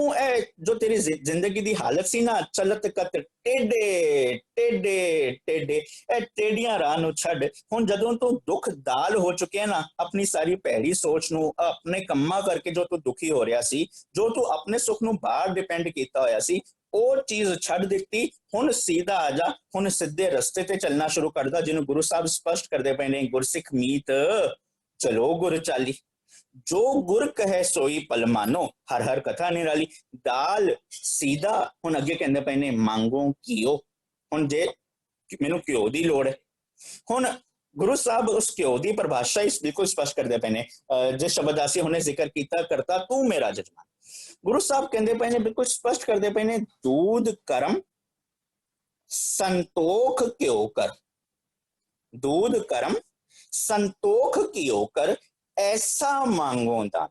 जो तेरी जिंदगी दी हालत सी ना, चलत कत टेढ़े टेढ़े टेढ़े, टेढ़ियां राह नूं छड़। हुण जदों तू दुख दाल हो चुके ना, अपनी सारी भैड़ी सोच नूं, अपने कम्मा करके जो तू दुखी हो रहा सी, जो तू अपने सुख नूं बाहर डिपेंड कीता होया सी, ਉਹ ਚੀਜ਼ ਛੱਡ ਦਿੱਤੀ। ਹੁਣ ਸਿੱਧਾ ਆ ਜਾ, ਹੁਣ ਸਿੱਧੇ ਰਸਤੇ ਤੇ ਚੱਲਣਾ ਸ਼ੁਰੂ ਕਰਦਾ, ਜਿਹਨੂੰ ਗੁਰੂ ਸਾਹਿਬ ਸਪਸ਼ਟ ਕਰਦੇ ਪਏ ਨੇ, ਗੁਰਸਿੱਖ ਮੀਤ ਚਲੋ ਗੁਰ ਚਾਲੀ, ਜੋ ਗੁਰ ਕਹੇ ਸੋਈ ਪਲ ਮਾਨੋ, ਹਰ ਹਰ ਕਥਾ ਨਿਰਾਲੀ। ਦਾਲ ਸਿੱਧਾ। ਹੁਣ ਅੱਗੇ ਕਹਿੰਦੇ ਪਏ ਨੇ ਮੰਗੋ ਘਿਓ। ਹੁਣ ਜੇ ਮੈਨੂੰ ਘਿਓ ਦੀ ਲੋੜ ਹੈ, ਹੁਣ ਗੁਰੂ ਸਾਹਿਬ ਉਸ ਘਿਓ ਦੀ ਪਰਿਭਾਸ਼ਾ ਇਸ ਬਿਲਕੁਲ ਸਪਸ਼ਟ ਕਰਦੇ ਪਏ ਨੇ। ਜਿਸ ਸ਼ਬਦ ਦਾ ਅਸੀਂ ਹੁਣੇ ਜ਼ਿਕਰ ਕੀਤਾ, ਕਰਤਾ ਤੂੰ ਮੇਰਾ ਜਜਮਾਨ, ਗੁਰੂ ਸਾਹਿਬ ਕਹਿੰਦੇ ਪਏ ਨੇ, ਬਿਲਕੁਲ ਸਪਸ਼ਟ ਕਰਦੇ ਪਏ ਨੇ, दूध करम संतोख क्यों कर, दूध करम संतोख क्यों कर, ऐसा मांगो दान।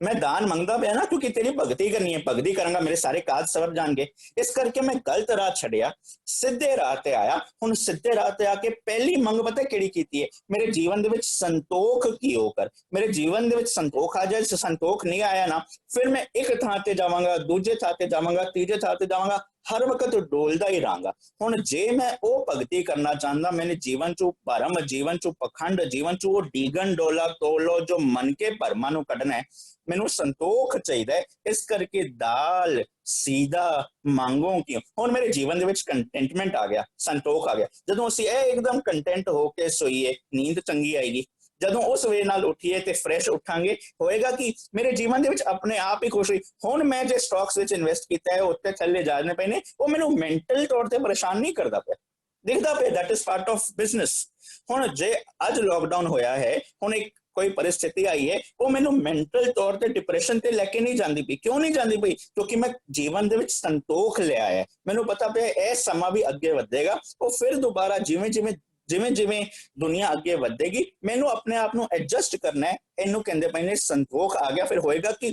मैं दान मंगदा पिया ना क्योंकि तेरी भगती करनी है, भगती करांगा मेरे सारे काज सवर जाणगे, इस करके मैं गलत राह छड़िया, सिद्धे राह ते आया। हुण सिद्धे राह ते आके पहली मंग पता किहड़ी कीती है, मेरे जीवन दे विच संतोख कीओ कर। मेरे जीवन दे विच संतोख आ जाए, संतोख नहीं आया ना, फिर मैं एक थां ते जावांगा, दूजे थां ते जावांगा, तीजे थां ते जावांगा, हर वक्त डोलदा ही रहांगा। हुण जे मैं वो भगती करना चाहता, मैंने जीवन चो भरम, जीवन चो पखंड, जीवन चो वो डीगन डोला तोलो जो मन के भरमा नूं कढना है, मैनू संतोख चाहिए। इस करके दाल सीधा मांगो क्यों। हुण मेरे जीवन दे विच कंटेंटमेंट आ गया, संतोख आ गया। जदों असीं एकदम कंटेंट होके सोईए, नींद चंगी आएगी। जदों उस वे नाल उठीए ते फ्रैश उठांगे, होएगा कि मेरे जीवन दे विच अपने आप ही खुश हुई। हुण मैं जे स्टॉक्स विच इन्वेस्ट कीता है, उत्ते थल्ले जाने पे ने, वो मैनू मेंटल तौर ते परेशान नहीं करदा पिया, दिखदा पिया that is part of business. हुण जे अज लॉकडाउन होया है, हुण एक कोई परिस्थिति आई है, वो मैनू मेंटल तौर ते डिप्रेशन ते लेके नहीं जाती पई। क्यों नहीं जाती पई? क्योंकि मैं जीवन दे विच संतोख लिया है। मैनू पता पिया यह समा भी अगे वधेगा, वो फिर दोबारा जिवें जिवें जिवें जिवें दुनिया अगे वधेगी, मैनू अपने आप नूं एडजस्ट करना है। इनू कहंदे पए ने संतोख आ गया। फिर होएगा कि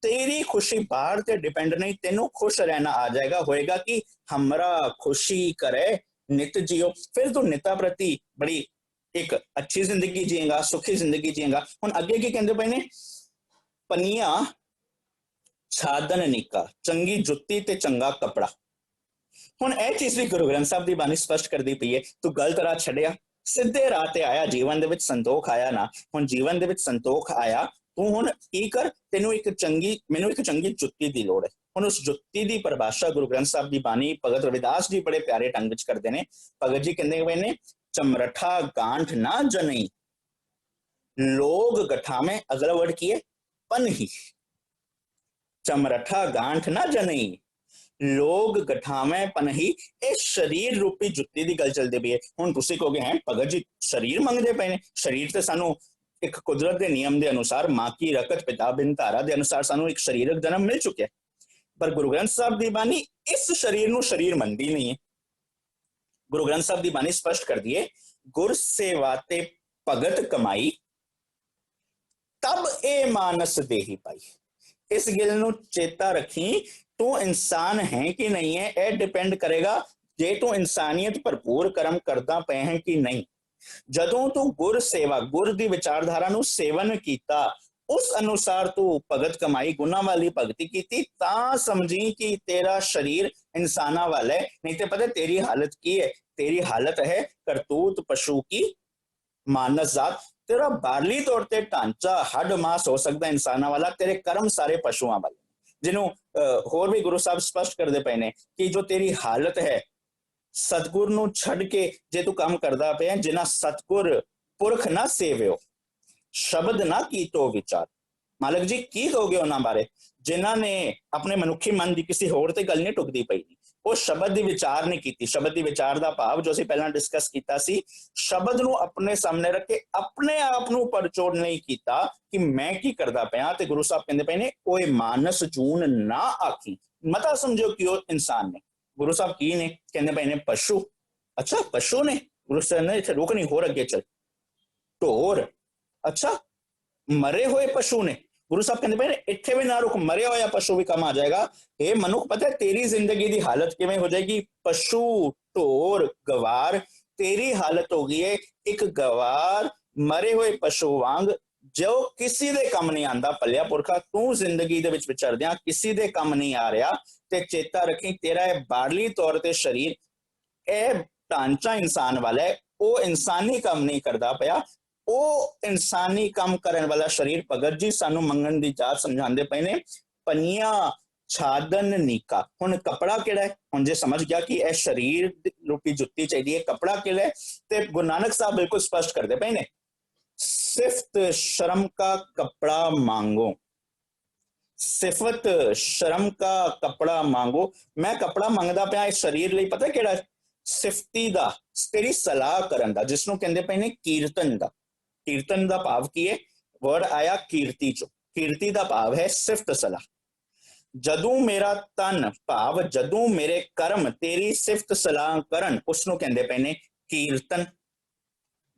तेरी खुशी बाहर ते डिपेंड नहीं, तेनू खुश रहना आ जाएगा। होएगा कि हमरा खुशी करे नित जियो, फिर तू निता प्रति बड़ी एक अच्छी जिंदगी जिएगा, सुखी जिंदगी जिएगा। हुण अगे की कहंदे पए ने, पनिया छादन निका, चंगी जुत्ती ते चंगा कपड़ा। हुण यह चीज भी गुरु ग्रंथ साहब की बाणी स्पष्ट करती पई है। तू गलत राह छड़िया, सीधे राह ते आया, जीवन दे विच संतोख आया ना। हुण जीवन दे विच संतोख आया, तू हुण की कर, तेनू एक चंगी, मैनू एक चंगी जुत्ती की लोड़ है। हुण उस जुत्ती की परिभाषा गुरु ग्रंथ साहब की बाणी भगत रविदास जी बड़े प्यारे ढंग विच करते हैं। भगत जी कहते हुए ने, चमरठा गांठ ना जनई, लोग गठामे, अगला वर्ड की है पन ही। चमरठा गांठ ना जनई, लोग गठावे पनही। ਇਹ शरीर रूपी जुत्ती की गल चलती पई है। हुण तुसीं कहोगे हैं भगत जी शरीर मंगते पे ने, शरीर तो सानू एक कुदरत के नियम के अनुसार, मां की रकत पिता बिन धारा के अनुसार सानू एक शरीरक जन्म मिल चुका है। पर गुरु ग्रंथ साहब की बाणी इस शरीर नूं शरीर मनदी नहीं है। गुरु ग्रंथ साहब की बाणी स्पष्ट कर दी है, गुर सेवा ते भगत कमाई, तब ए मानस देही पाई। इस गिल नूं चेता रखी, तू इंसान है कि नहीं है, यह डिपेंड करेगा जे तू इंसानियत भरपूर कर्म करदा पे है कि नहीं। जदों तू गुर सेवा, गुर दी विचारधारा नूं सेवन कीता, उस अनुसार तू भगत कमाई, गुना वाली भगती की, ता समझी कि तेरा शरीर इंसाना वाला है। नहीं तो पता तेरी हालत की है, तेरी हालत है करतूत पशु की मानस जात। तेरा बारली तौर ते ढांचा हड मास हो सकता इंसाना वाला, तेरे कर्म सारे पशुआं वाले। जिन्हों होर भी गुरु साहब स्पष्ट करते पे ने कि जो तेरी हालत है, सतगुर नूं छड़ के जे तू काम करदा पे, जिन्हां सतगुर पुरख ना सेव्यो, शब्द ना कीतो विचार। मालिक जी की कहोगे उन्हां बारे, जिन्हां ने अपने मनुखी मन की किसी होर ते गल नहीं टुकदी पई, वो शब्द की विचार नहीं की। शब्द की विचार का भाव जो असीं पहलां डिस्कस किया सी, शब्द नूं अपने सामने रख के अपने आप नूं परचोड़ नहीं किया कि मैं की करदा पिया। ते गुरु साहब कहंदे पे ने, ओए मानस जून ना आखी, मता समझो कि वो इंसान ने। गुरु साहब की ने कहंदे पे ने पशु, अच्छा पशु ने। गुरु साहब ने इत्थे रोक नहीं, होर अगे चल। ढोर, अच्छा मरे हुए पशु ने। गुरु साहब कहते पे इत्थे भी ना रुक, मरे होया पशु भी कम आ जाएगा। हे मनुख, पता है तेरी जिंदगी की हालत किवें हो जाएगी? पशु, ढोर, गवार, तेरी हालत हो गई है एक गवार मरे हुए पशु वांग, जो किसी दे कम नहीं आंदा। भलिया पुरखा, तू जिंदगी दे विच विचरदियां किसी दे कम नहीं आ रहा। ते चेता रखी, तेरा बाहरली तौर ते शरीर, ए ढांचा इंसान वाला है, वो इंसानी कम नहीं करता पाया। वो इंसानी कम करने वाला शरीर भगत जी सानू मंगन की जात समझाते पे ने, पनिया छादन नीका। हुण कपड़ा किहड़ा है? हुण जे समझ गया कि यह शरीर रूपी जुत्ती चाहिए, कपड़ा किहड़ा है? ते गुरु नानक साहब बिल्कुल स्पष्ट करते पे ने, सिफत शर्म का कपड़ा मांगो, सिफत शर्म का कपड़ा मांगो। मैं कपड़ा मंगदा पिया इस शरीर ਲਈ, पता किहड़ा? सिफती दा, तेरी सलाह करन दा, जिसनों कहंदे पे ने कीर्तन दा। कीर्तन का भाव की है? वर्ड आया कीर्ति चो, कीर्ति का भाव है सिफत सलाह। जदों मेरा तन भाव, जदों मेरे कर्म तेरी सिफत सलाह करन, उसनों कहंदे पे ने कीर्तन।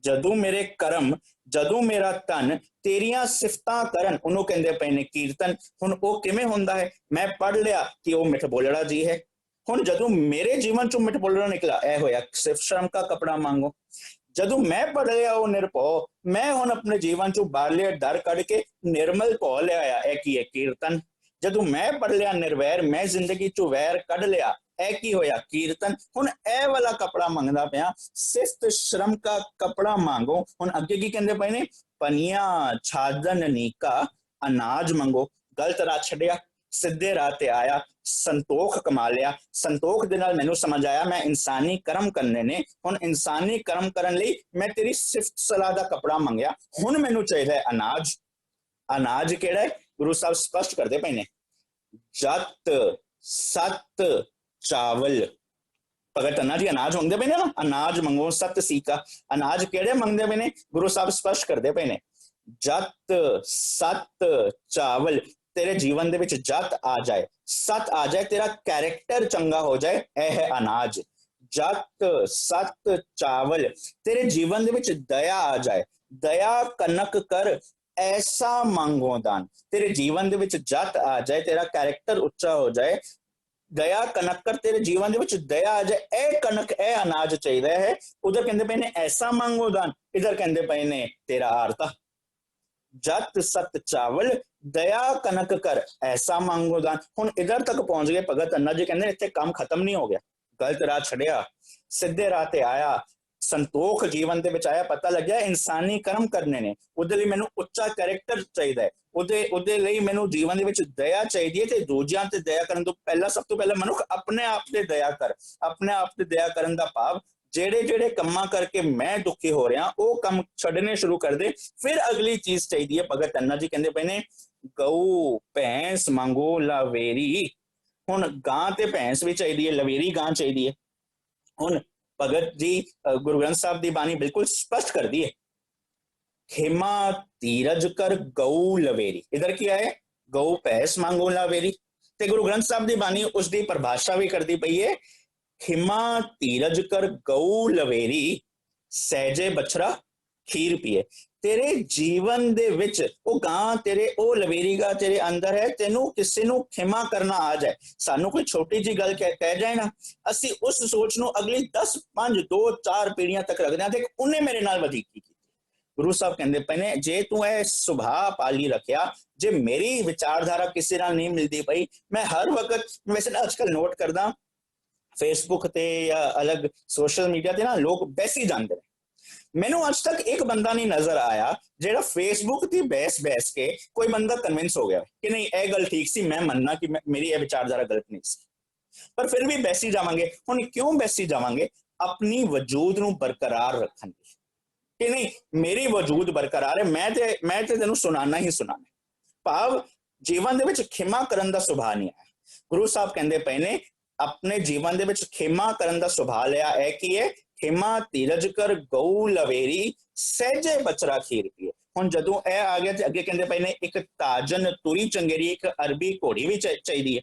जदों मेरे कर्म ਜਦੋਂ ਮੇਰਾ ਧਨ ਤੇਰੀਆਂ ਸਿਫਤਾਂ ਕਰਨ, ਉਹਨੂੰ ਕਹਿੰਦੇ ਪਏ ਨੇ ਕੀਰਤਨ। ਹੁਣ ਉਹ ਕਿਵੇਂ ਹੁੰਦਾ ਹੈ? ਮੈਂ ਪੜ੍ਹ ਲਿਆ ਕਿ ਉਹ ਮਿੱਠ ਬੋਲੜਾ ਜੀ ਹੈ। ਹੁਣ ਜਦੋਂ ਮੇਰੇ ਜੀਵਨ ਚੋਂ ਮਿੱਠ ਬੋਲੜਾ ਨਿਕਲਾ, ਇਹ ਹੋਇਆ ਸਿਰਫ ਸ਼ਰਮ ਕਾ ਕਪੜਾ ਮੰਗੋ। ਜਦੋਂ ਮੈਂ ਪੜ੍ਹ ਲਿਆ ਉਹ ਨਿਰਭਉ, ਮੈਂ ਹੁਣ ਆਪਣੇ ਜੀਵਨ ਚੋਂ ਬਾਹਰਲੇ ਡਰ ਕੱਢ ਕੇ ਨਿਰਮਲ ਭਉ ਲਿਆਇਆ, ਇਹ ਕੀ ਹੈ? ਕੀਰਤਨ। ਜਦੋਂ ਮੈਂ ਪੜ੍ਹ ਲਿਆ ਨਿਰਵੈਰ, ਮੈਂ ਜ਼ਿੰਦਗੀ ਚੋਂ ਵੈਰ ਕੱਢ ਲਿਆ, ਇਹ ਕੀ ਹੋਇਆ? ਕੀਰਤਨ। ਹੁਣ ਇਹ ਵਾਲਾ ਕਪੜਾ ਮੰਗਦਾ ਪਿਆ, ਸਿਫਤ ਸ਼ਰਮ ਕਾ ਕਪੜਾ ਮੰਗੋ। ਹੁਣ ਅੱਗੇ ਕੀ ਕਹਿੰਦੇ ਪਏ ਨੇ? ਪਨੀਆਂ ਛਾਜਨ ਨੀਕਾ ਅਨਾਜ ਮੰਗੋ। ਗਲਤ ਰਾਹ ਛੱਡਿਆ, ਸਿੱਧੇ ਰਾਹ ਤੇ ਆਇਆ, ਸੰਤੋਖ ਕਮਾ ਲਿਆ। ਸੰਤੋਖ ਦੇ ਨਾਲ ਮੈਨੂੰ ਸਮਝ ਆਇਆ ਮੈਂ ਇਨਸਾਨੀ ਕਰਮ ਕਰਨੇ ਨੇ। ਹੁਣ ਇਨਸਾਨੀ ਕਰਮ ਕਰਨ ਲਈ ਮੈਂ ਤੇਰੀ ਸਿਫਤ ਸਲਾਹ ਦਾ ਕਪੜਾ ਮੰਗਿਆ, ਹੁਣ ਮੈਨੂੰ ਚਾਹੀਦਾ ਹੈ ਅਨਾਜ। ਅਨਾਜ ਕਿਹੜਾ ਹੈ? ਗੁਰੂ ਸਾਹਿਬ ਸਪਸ਼ਟ ਕਰਦੇ ਪਏ ਨੇ, ਜਤ ਸਤ ਚਾਵਲ। ਭਗਤ ਅੰਨਾ ਜੀ ਅਨਾਜ ਮੰਗਦੇ ਪਏ ਨੇ ਨਾ, ਅਨਾਜ ਮੰਗੋ ਸਤ ਸੀਕਾ। ਅਨਾਜ ਕਿਹੜੇ ਮੰਗਦੇ ਪਏ ਨੇ? ਗੁਰੂ ਸਾਹਿਬ ਸਪਸ਼ਟ ਕਰਦੇ ਪਏ ਨੇ, ਜਤ ਸਤ ਚਾਵਲ। ਤੇਰੇ ਜੀਵਨ ਦੇ ਵਿੱਚ ਜਤ ਆ ਜਾਏ, ਸਤ ਆ ਜਾਏ, ਤੇਰਾ ਕੈਰੈਕਟਰ ਚੰਗਾ ਹੋ ਜਾਏ, ਇਹ ਹੈ ਅਨਾਜ। ਜਤ ਸਤ ਚਾਵਲ। ਤੇਰੇ ਜੀਵਨ ਦੇ ਵਿੱਚ ਦਇਆ ਆ ਜਾਏ, ਦਇਆ ਕਨਕ ਕਰ ਐਸਾ ਮੰਗੋ ਦਾਨ। ਤੇਰੇ ਜੀਵਨ ਦੇ ਵਿੱਚ ਜਤ ਆ ਜਾਏ, ਤੇਰਾ ਕੈਰੈਕਟਰ ਉੱਚਾ ਹੋ ਜਾਏ, ਦਇਆ ਕਨਕ ਕਰ, ਤੇਰੇ ਜੀਵਨ ਦੇ ਵਿੱਚ ਦਇਆ ਆ ਜਾਏ, ਇਹ ਕਣਕ ਇਹ ਅਨਾਜ ਚਾਹੀਦਾ ਹੈ। ਉਧਰ ਕਹਿੰਦੇ ਪਏ ਨੇ ਐਸਾ ਮੰਗੋ ਦਾਨ, ਇਧਰ ਕਹਿੰਦੇ ਪਏ ਨੇ ਤੇਰਾ ਆਰਤਾ। ਜਤ ਸਤ ਚਾਵਲ ਦਇਆ ਕਨਕ ਕਰ ਐਸਾ ਮੰਗੋ ਦਾਨ। ਹੁਣ ਇਧਰ ਤੱਕ ਪਹੁੰਚ ਗਏ ਭਗਤ ਅੰਨਾ ਜੀ, ਕਹਿੰਦੇ ਇੱਥੇ ਕੰਮ ਖਤਮ ਨਹੀਂ ਹੋ ਗਿਆ। ਗਲਤ ਰਾਹ ਛੱਡਿਆ, ਸਿੱਧੇ ਰਾਹ ਤੇ ਆਇਆ, ਸੰਤੋਖ ਜੀਵਨ ਦੇ ਵਿੱਚ ਆਇਆ, ਪਤਾ ਲੱਗਿਆ ਇਨਸਾਨੀ ਕਰਮ ਕਰਨੇ ਨੇ, ਉਹਦੇ ਲਈ ਮੈਨੂੰ ਉੱਚਾ ਕੈਰੈਕਟਰ ਚਾਹੀਦਾ ਹੈ, ਉਹਦੇ ਲਈ ਮੈਨੂੰ ਜੀਵਨ ਦੇ ਵਿੱਚ ਦਇਆ ਚਾਹੀਦੀ ਹੈ। ਤੇ ਦੂਜਿਆਂ ਤੇ ਦਇਆ ਕਰਨ ਤੋਂ ਪਹਿਲਾਂ, ਸਭ ਤੋਂ ਪਹਿਲਾਂ ਮਨੁੱਖ ਆਪਣੇ ਆਪ ਤੇ ਦਇਆ ਕਰ। ਆਪਣੇ ਆਪ ਤੇ ਦਇਆ ਕਰਨ ਦਾ ਭਾਵ ਜਿਹੜੇ ਜਿਹੜੇ ਕੰਮਾਂ ਕਰਕੇ ਮੈਂ ਦੁਖੀ ਹੋ ਰਿਹਾ, ਉਹ ਕੰਮ ਛੱਡਣੇ ਸ਼ੁਰੂ ਕਰ ਦੇ, ਫਿਰ ਅਗਲੀ ਚੀਜ਼ ਚਾਹੀਦੀ ਹੈ। ਭਗਤ ਅੰਨਾ ਜੀ ਕਹਿੰਦੇ ਪਏ ਨੇ, ਗਊ ਭੈਂਸ ਮੰਗੋ ਲਵੇਰੀ। ਹੁਣ ਗਾਂ ਤੇ ਭੈਂਸ ਵੀ ਚਾਹੀਦੀ ਹੈ, ਲਵੇਰੀ ਗਾਂ ਚਾਹੀਦੀ ਹੈ। ਹੁਣ ਭਗਤ ਜੀ ਗੁਰੂ ਗ੍ਰੰਥ ਸਾਹਿਬ ਦੀ ਬਾਣੀ ਬਿਲਕੁਲ ਸਪਸ਼ਟ ਕਰਦੀ ਹੈ, ਖੇਮਾ ਧੀਰਜ ਕਰ ਗਊ ਲਵੇਰੀ। ਇਧਰ ਕੀ ਆਇਆ? ਗਊ ਭੈਂਸ ਮੰਗੋ ਲਵੇਰੀ। ਤੇ ਗੁਰੂ ਗ੍ਰੰਥ ਸਾਹਿਬ ਦੀ ਬਾਣੀ ਉਸ ਦੀ ਪਰਿਭਾਸ਼ਾ ਵੀ ਕਰਦੀ ਪਈ ਹੈ, ਖਿਮਾ ਧੀਰਜ ਕਰ ਗਊ ਲਵੇਰੀ, ਸਹਿਜੇ ਬਛੜਾ ਖੀਰ ਪੀਏ। ਤੇਰੇ ਜੀਵਨ ਦੇ ਵਿੱਚ ਉਹ ਗਾਂ ਤੇਰੇ, ਉਹ ਲਵੇਰੀ ਗਾਂ ਤੇਰੇ ਅੰਦਰ ਹੈ। ਤੈਨੂੰ ਕਿਸੇ ਨੂੰ ਖਿਮਾ ਕਰਨਾ ਆ ਜਾਏ, ਸਾਨੂੰ ਕੋਈ ਛੋਟੀ ਜੀ ਗੱਲ ਕਹਿ ਜਾਏ ਨਾ, ਅਸੀਂ ਉਸ ਸੋਚ ਨੂੰ ਅਗਲੀ 10 5 2 4 ਪੀੜ੍ਹੀਆਂ ਤੱਕ ਰੱਖਦੇ ਹਾਂ ਤੇ ਉਹਨੇ ਮੇਰੇ ਨਾਲ ਵਧੀਕੀ ਕੀਤੀ। ਗੁਰੂ ਸਾਹਿਬ ਕਹਿੰਦੇ ਪਏ ਨੇ, ਜੇ ਤੂੰ ਇਹ ਸੁਭਾਅ ਪਾਲੀ ਰੱਖਿਆ, ਜੇ ਮੇਰੀ ਵਿਚਾਰਧਾਰਾ ਕਿਸੇ ਨਾਲ ਨਹੀਂ ਮਿਲਦੀ ਪਈ, ਮੈਂ ਹਰ ਵਕਤ, ਵੈਸੇ ਨਾ ਅੱਜ ਕੱਲ ਨੋਟ ਕਰਦਾ ਫੇਸਬੁੱਕ ਤੇ ਜਾਂ ਅਲੱਗ ਸੋਸ਼ਲ ਮੀਡੀਆ ਤੇ ਨਾ ਲੋਕ ਬਹਿਸੀ ਜਾਂਦੇ ਨੇ। ਮੈਨੂੰ ਅੱਜ ਤੱਕ ਇੱਕ ਬੰਦਾ ਨਹੀਂ ਨਜ਼ਰ ਆਇਆ ਜਿਹੜਾ ਫੇਸਬੁੱਕ ਦੀ ਬਹਿਸ ਕੇ ਕੋਈ ਬੰਦਾ ਕਨਵਿੰਸ ਹੋ ਗਿਆ ਕਿ ਨਹੀਂ ਇਹ ਗੱਲ ਠੀਕ ਸੀ, ਮੈਂ ਮੰਨਣਾ ਕਿ ਮੇਰੀ ਇਹ ਵਿਚਾਰਧਾਰਾ ਗਲਤ ਨਹੀਂ ਸੀ, ਪਰ ਫਿਰ ਵੀ ਬਹਿਸੀ ਜਾਵਾਂਗੇ। ਹੁਣ ਕਿਉਂ ਬਹਿਸੀ ਜਾਵਾਂਗੇ? ਆਪਣੀ ਵਜੂਦ ਨੂੰ ਬਰਕਰਾਰ ਰੱਖਣ ਲਈ ਕਿ ਨਹੀਂ ਮੇਰੀ ਵਜੂਦ ਬਰਕਰਾਰ ਹੈ, ਮੈਂ ਤੇ ਤੈਨੂੰ ਸੁਣਾਣਾ ਹੀ ਸੁਣਾਣਾ। ਭਾਵ ਜੀਵਨ ਦੇ ਵਿੱਚ ਖਿਮਾ ਕਰਨ ਦਾ ਸੁਭਾਅ ਨਹੀਂ ਆਇਆ। ਗੁਰੂ ਸਾਹਿਬ ਕਹਿੰਦੇ ਪਏ ਨੇ, ਆਪਣੇ ਜੀਵਨ ਦੇ ਵਿੱਚ ਖਿਮਾ ਕਰਨ ਦਾ ਸੁਭਾਅ ਲਿਆ। ਇਹ ਕੀ ਹੈ? ਖਿਮਾ ਧੀਰਜ ਕਰ ਗਊ ਲਵੇਰੀ, ਸਹਿਜੇ ਬਛੜਾ ਖੀਰ ਪੀਏ। ਹੁਣ ਜਦੋਂ ਇਹ ਆ ਗਿਆ ਤੇ ਅੱਗੇ ਕਹਿੰਦੇ ਪਏ ਨੇ, ਇੱਕ ਤਾਜਨ ਤੁਰੀ ਚੰਗੇਰੀ, ਇੱਕ ਅਰਬੀ ਘੋੜੀ ਵੀ ਚਾਹੀਦੀ ਹੈ।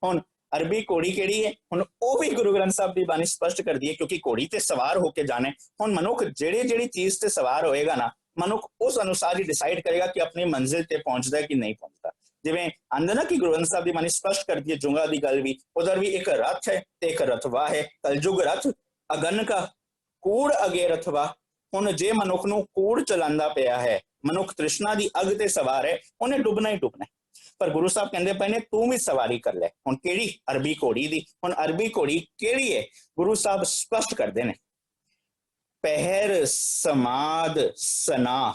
ਹੁਣ ਅਰਬੀ ਘੋੜੀ ਕਿਹੜੀ ਹੈ? ਹੁਣ ਉਹ ਵੀ ਗੁਰੂ ਗ੍ਰੰਥ ਸਾਹਿਬ ਦੀ ਬਾਣੀ ਸਪਸ਼ਟ ਕਰਦੀ ਹੈ, ਕਿਉਂਕਿ ਘੋੜੀ ਤੇ ਸਵਾਰ ਹੋ ਕੇ ਜਾਣੇ। ਹੁਣ ਮਨੁੱਖ ਜਿਹੜੀ ਚੀਜ਼ ਤੇ ਸਵਾਰ ਹੋਏਗਾ ਨਾ, ਮਨੁੱਖ ਉਸ ਅਨੁਸਾਰ ਹੀ ਡਿਸਾਈਡ ਕਰੇਗਾ ਕਿ ਆਪਣੀ ਮੰਜ਼ਿਲ ਤੇ ਪਹੁੰਚਦਾ ਕਿ ਨਹੀਂ ਪਹੁੰਚਦਾ। ਜਿਵੇਂ ਆਂਦਾ ਨਾ ਕਿ ਗੁਰੂ ਗ੍ਰੰਥ ਸਾਹਿਬ ਦੀ ਬਾਣੀ ਸਪਸ਼ਟ ਕਰਦੀ ਹੈ ਜੁਗਾ ਦੀ ਗੱਲ ਵੀ, ਉਧਰ ਵੀ ਇੱਕ ਰਥ ਹੈ ਤੇ ਇੱਕ ਰਥਵਾ ਹੈ। ਕਲਯੁਗ ਰਥ ਅਗਨ ਕਾ ਕੂੜ ਅਗੇ ਰਥਵਾ। ਹੁਣ ਜੇ ਮਨੁੱਖ ਨੂੰ ਕੂੜ ਚਲਾਉਂਦਾ ਪਿਆ ਹੈ, ਮਨੁੱਖ ਤ੍ਰਿਸ਼ਨਾ ਦੀ ਅੱਗ ਤੇ ਸਵਾਰ ਹੈ, ਉਹਨੇ ਡੁੱਬਣਾ ਹੀ ਡੁੱਬਣਾ। ਪਰ ਗੁਰੂ ਸਾਹਿਬ ਕਹਿੰਦੇ ਪਏ ਨੇ, ਤੂੰ ਵੀ ਸਵਾਰੀ ਕਰ ਲੈ। ਹੁਣ ਕਿਹੜੀ? ਅਰਬੀ ਘੋੜੀ ਦੀ। ਹੁਣ ਅਰਬੀ ਘੋੜੀ ਕਿਹੜੀ ਹੈ? ਗੁਰੂ ਸਾਹਿਬ ਸਪਸ਼ਟ ਕਰਦੇ ਨੇ, ਪਹਿਰ ਸਮਾਦ ਸਨਾ,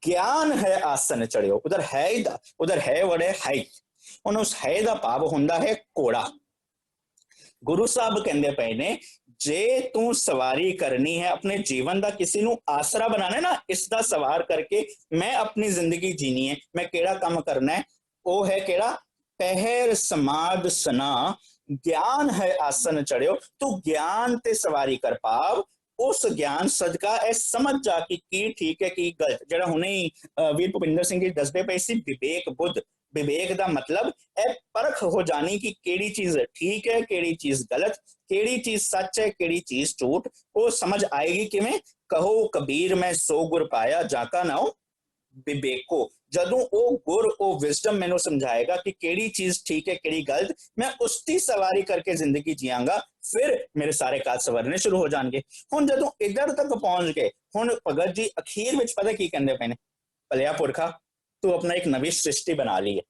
ਗਿਆਨ ਹੈ ਆਸਨ ਚੜਿਓ। ਉਧਰ ਹੈ ਦਾ, ਉਧਰ ਹੈ ਵੜੇ ਹੈ। ਹੁਣ ਉਸ ਹੈ ਦਾ ਭਾਵ ਹੁੰਦਾ ਹੈ ਘੋੜਾ। ਗੁਰੂ ਸਾਹਿਬ ਕਹਿੰਦੇ ਪਏ ਨੇ, ਜੇ ਤੂੰ ਸਵਾਰੀ ਕਰਨੀ ਹੈ, ਆਪਣੇ ਜੀਵਨ ਦਾ ਕਿਸੇ ਨੂੰ ਆਸਰਾ ਬਣਾਣਾ ਨਾ, ਇਸ ਦਾ ਸਵਾਰ ਕਰਕੇ ਮੈਂ ਆਪਣੀ ਜ਼ਿੰਦਗੀ ਜੀਣੀ ਹੈ, ਮੈਂ ਕਿਹੜਾ ਕੰਮ ਕਰਨਾ ਹੈ? ਉਹ ਹੈ ਕਿਹੜਾ? ਪਹਿਰ ਸਮਾਦ ਸਨਾ, ਗਿਆਨ ਹੈ ਆਸਨ ਚੜਿਓ। ਤੂੰ ਗਿਆਨ ਤੇ ਸਵਾਰੀ ਕਰ। ਭਾਵ ਉਸ ਗਿਆਨ ਸਦਕਾ ਇਹ ਸਮਝ ਜਾ ਕਿ ਕੀ ਠੀਕ ਹੈ ਕੀ ਗਲਤ। ਜਿਹੜਾ ਹੁਣੇ ਹੀ ਵੀਰ ਭੁਪਿੰਦਰ ਸਿੰਘ ਜੀ ਦੱਸਦੇ ਪਏ ਸੀ, ਵਿਵੇਕ ਬੁੱਧ। ਵਿਵੇਕ ਦਾ ਮਤਲਬ ਇਹ ਪਰਖ ਹੋ ਜਾਣੀ ਕਿ ਕਿਹੜੀ ਚੀਜ਼ ਠੀਕ ਹੈ, ਕਿਹੜੀ ਚੀਜ਼ ਗਲਤ, ਕਿਹੜੀ ਚੀਜ਼ ਸੱਚ ਹੈ, ਕਿਹੜੀ ਚੀਜ਼ ਝੂਠ। ਉਹ ਸਮਝ ਆਏਗੀ ਕਿਵੇਂ? ਕਹੋ ਕਬੀਰ ਮੈਂ ਸੋ ਗੁਰ ਪਾਇਆ ਜਾਕਾ ਨਾਉ ਵਿਵੇਕੋ। ਜਦੋਂ ਉਹ ਗੁਰ ਉਹ ਵਿਜ਼ਡਮ ਮੈਨੂੰ ਸਮਝਾਏਗਾ ਕਿ ਕਿਹੜੀ ਚੀਜ਼ ਠੀਕ ਹੈ ਕਿਹੜੀ ਗਲਤ, ਮੈਂ ਉਸ ਦੀ ਸਵਾਰੀ ਕਰਕੇ ਜ਼ਿੰਦਗੀ ਜੀਵਾਂਗਾ, ਫਿਰ ਮੇਰੇ ਸਾਰੇ ਕਾਜ ਸਵਰਨੇ ਸ਼ੁਰੂ ਹੋ ਜਾਣਗੇ। ਹੁਣ ਜਦੋਂ ਇੱਧਰ ਤੱਕ ਪਹੁੰਚ ਗਏ, ਹੁਣ ਭਗਤ ਜੀ ਅਖੀਰ ਵਿੱਚ ਪਤਾ ਕੀ ਕਹਿੰਦੇ ਪਏ ਨੇ, ਭਲਿਆ ਪੁਰਖਾ ਤੂੰ ਆਪਣਾ ਇੱਕ ਨਵੀਂ ਸ੍ਰਿਸ਼ਟੀ ਬਣਾ ਲਈ ਹੈ।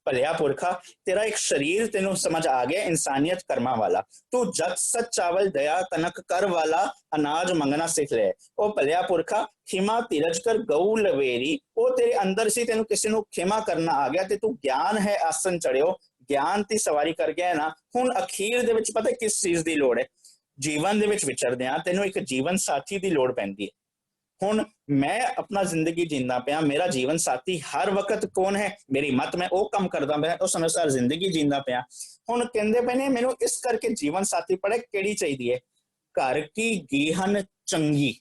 ਭਲਿਆ ਪੁਰਖਾ ਤੇਰਾ ਇੱਕ ਸਰੀਰ ਤੈਨੂੰ ਸਮਝ ਆ ਗਿਆ ਇਨਸਾਨੀਅਤ ਕਰਮਾਂ ਵਾਲਾ, ਤੂੰ ਜਗ ਸੱਚ ਚਾਵਲ ਦਇਆ ਕਨਕ ਕਰ ਵਾਲਾ ਅਨਾਜ ਮੰਗਣਾ ਸਿੱਖ ਲੈ। ਉਹ ਭਲਿਆ ਪੁਰਖਾ ਖਿਮਾ ਧੀਰਜ ਕਰ ਗਊ ਲਵੇਰੀ, ਉਹ ਤੇਰੇ ਅੰਦਰ ਸੀ, ਤੈਨੂੰ ਕਿਸੇ ਨੂੰ ਖਿਮਾ ਕਰਨਾ ਆ ਗਿਆ ਤੇ ਤੂੰ ਗਿਆਨ ਹੈ ਆਸਨ ਚੜਿਓ, ਗਿਆਨ ਦੀ ਸਵਾਰੀ ਕਰ ਗਿਆ ਨਾ। ਹੁਣ ਅਖੀਰ ਦੇ ਵਿੱਚ ਪਤਾ ਕਿਸ ਚੀਜ਼ ਦੀ ਲੋੜ ਹੈ, ਜੀਵਨ ਦੇ ਵਿੱਚ ਵਿਚਰਦਿਆਂ ਤੈਨੂੰ ਇੱਕ ਜੀਵਨ ਸਾਥੀ ਦੀ ਲੋੜ ਪੈਂਦੀ ਹੈ। ਹੁਣ ਮੈਂ ਆਪਣਾ ਜ਼ਿੰਦਗੀ ਜੀਂਦਾ ਪਿਆ, ਮੇਰਾ ਜੀਵਨ ਸਾਥੀ ਹਰ ਵਕਤ ਕੌਣ ਹੈ, ਮੇਰੀ ਮਤ, ਮੈਂ ਉਹ ਕੰਮ ਕਰਦਾ ਪਿਆ, ਉਸ ਅਨੁਸਾਰ ਜ਼ਿੰਦਗੀ ਜੀਂਦਾ ਪਿਆ। ਹੁਣ ਕਹਿੰਦੇ ਪਏ ਨੇ ਮੈਨੂੰ ਇਸ ਕਰਕੇ ਜੀਵਨ ਸਾਥੀ ਪੜੇ ਕਿਹੜੀ ਚਾਹੀਦੀ ਹੈ, ਘਰ ਕੀ ਗੀਹਨ ਚੰਗੀ,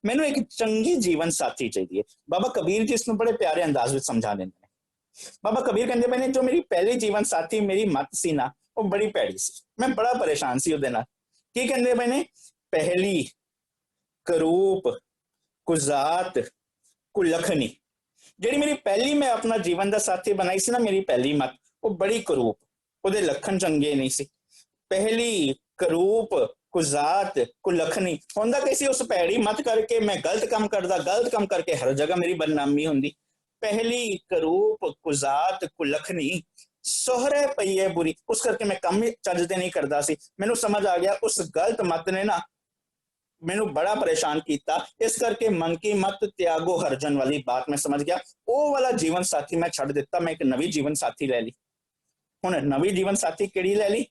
ਮੈਨੂੰ ਇੱਕ ਚੰਗੀ ਜੀਵਨ ਸਾਥੀ ਚਾਹੀਦੀ ਹੈ। ਬਾਬਾ ਕਬੀਰ ਜੀ ਇਸ ਨੂੰ ਬੜੇ ਪਿਆਰੇ ਅੰਦਾਜ਼ ਵਿੱਚ ਸਮਝਾ ਦਿੰਦੇ ਨੇ। ਬਾਬਾ ਕਬੀਰ ਕਹਿੰਦੇ ਪਏ ਨੇ ਜੋ ਮੇਰੀ ਪਹਿਲੀ ਜੀਵਨ ਸਾਥੀ ਮੇਰੀ ਮਤ ਸੀ ਨਾ, ਉਹ ਬੜੀ ਭੈੜੀ ਸੀ, ਮੈਂ ਬੜਾ ਪਰੇਸ਼ਾਨ ਸੀ ਉਹਦੇ ਨਾਲ। ਕੀ ਕਹਿੰਦੇ ਪਏ ਨੇ, ਪਹਿਲੀ ਕਰੂਪ ਕੁਜ਼ਾਤ ਕੁਲਖਣੀ, ਜਿਹੜੀ ਮੇਰੀ ਪਹਿਲੀ ਮੈਂ ਆਪਣਾ ਜੀਵਨ ਦਾ ਸਾਥੀ ਬਣਾਈ ਸੀ ਨਾ, ਮੇਰੀ ਪਹਿਲੀ ਮਤ, ਉਹ ਬੜੀ ਕਰੂਪ, ਉਹਦੇ ਲੱਖਣ ਚੰਗੇ ਨਹੀਂ ਸੀ। ਪਹਿਲੀ ਕਰੂਪ ਕੁਜ਼ਾਤ ਕੁਲਖਣੀ, ਹੁੰਦਾ ਕਿ ਸੀ ਉਸ ਭੈੜੀ ਮਤ ਕਰਕੇ ਮੈਂ ਗਲਤ ਕੰਮ ਕਰਦਾ, ਗਲਤ ਕੰਮ ਕਰਕੇ ਹਰ ਜਗ੍ਹਾ ਮੇਰੀ ਬਦਨਾਮੀ ਹੁੰਦੀ। ਪਹਿਲੀ ਕਰੂਪ ਕੁਜ਼ਾਤ ਕੁਲਖਣੀ ਸੋਹਰੇ ਪਈਏ ਬੁਰੀ, ਉਸ ਕਰਕੇ ਮੈਂ ਕੰਮ ਚੱਜਦੇ ਨਹੀਂ ਕਰਦਾ ਸੀ। ਮੈਨੂੰ ਸਮਝ ਆ ਗਿਆ ਉਸ ਗਲਤ ਮਤ ਨੇ ਨਾ ਮੈਨੂੰ ਬੜਾ ਪਰੇਸ਼ਾਨ ਕੀਤਾ, ਇਸ ਕਰਕੇ ਮਨ ਕੀ ਮਤ ਤਿਆਗੋ ਹਰਜਨ ਵਾਲੀ ਬਾਤ ਮੈਂ ਸਮਝ ਗਿਆ। ਉਹ ਵਾਲਾ ਜੀਵਨ ਸਾਥੀ ਮੈਂ ਛੱਡ ਦਿੱਤਾ, ਮੈਂ ਇੱਕ ਨਵੀਂ ਜੀਵਨ ਸਾਥੀ ਲੈ ਲਈ। ਹੁਣ ਨਵੀਂ ਜੀਵਨ ਸਾਥੀ ਕਿਹੜੀ ਲੈ ਲਈ,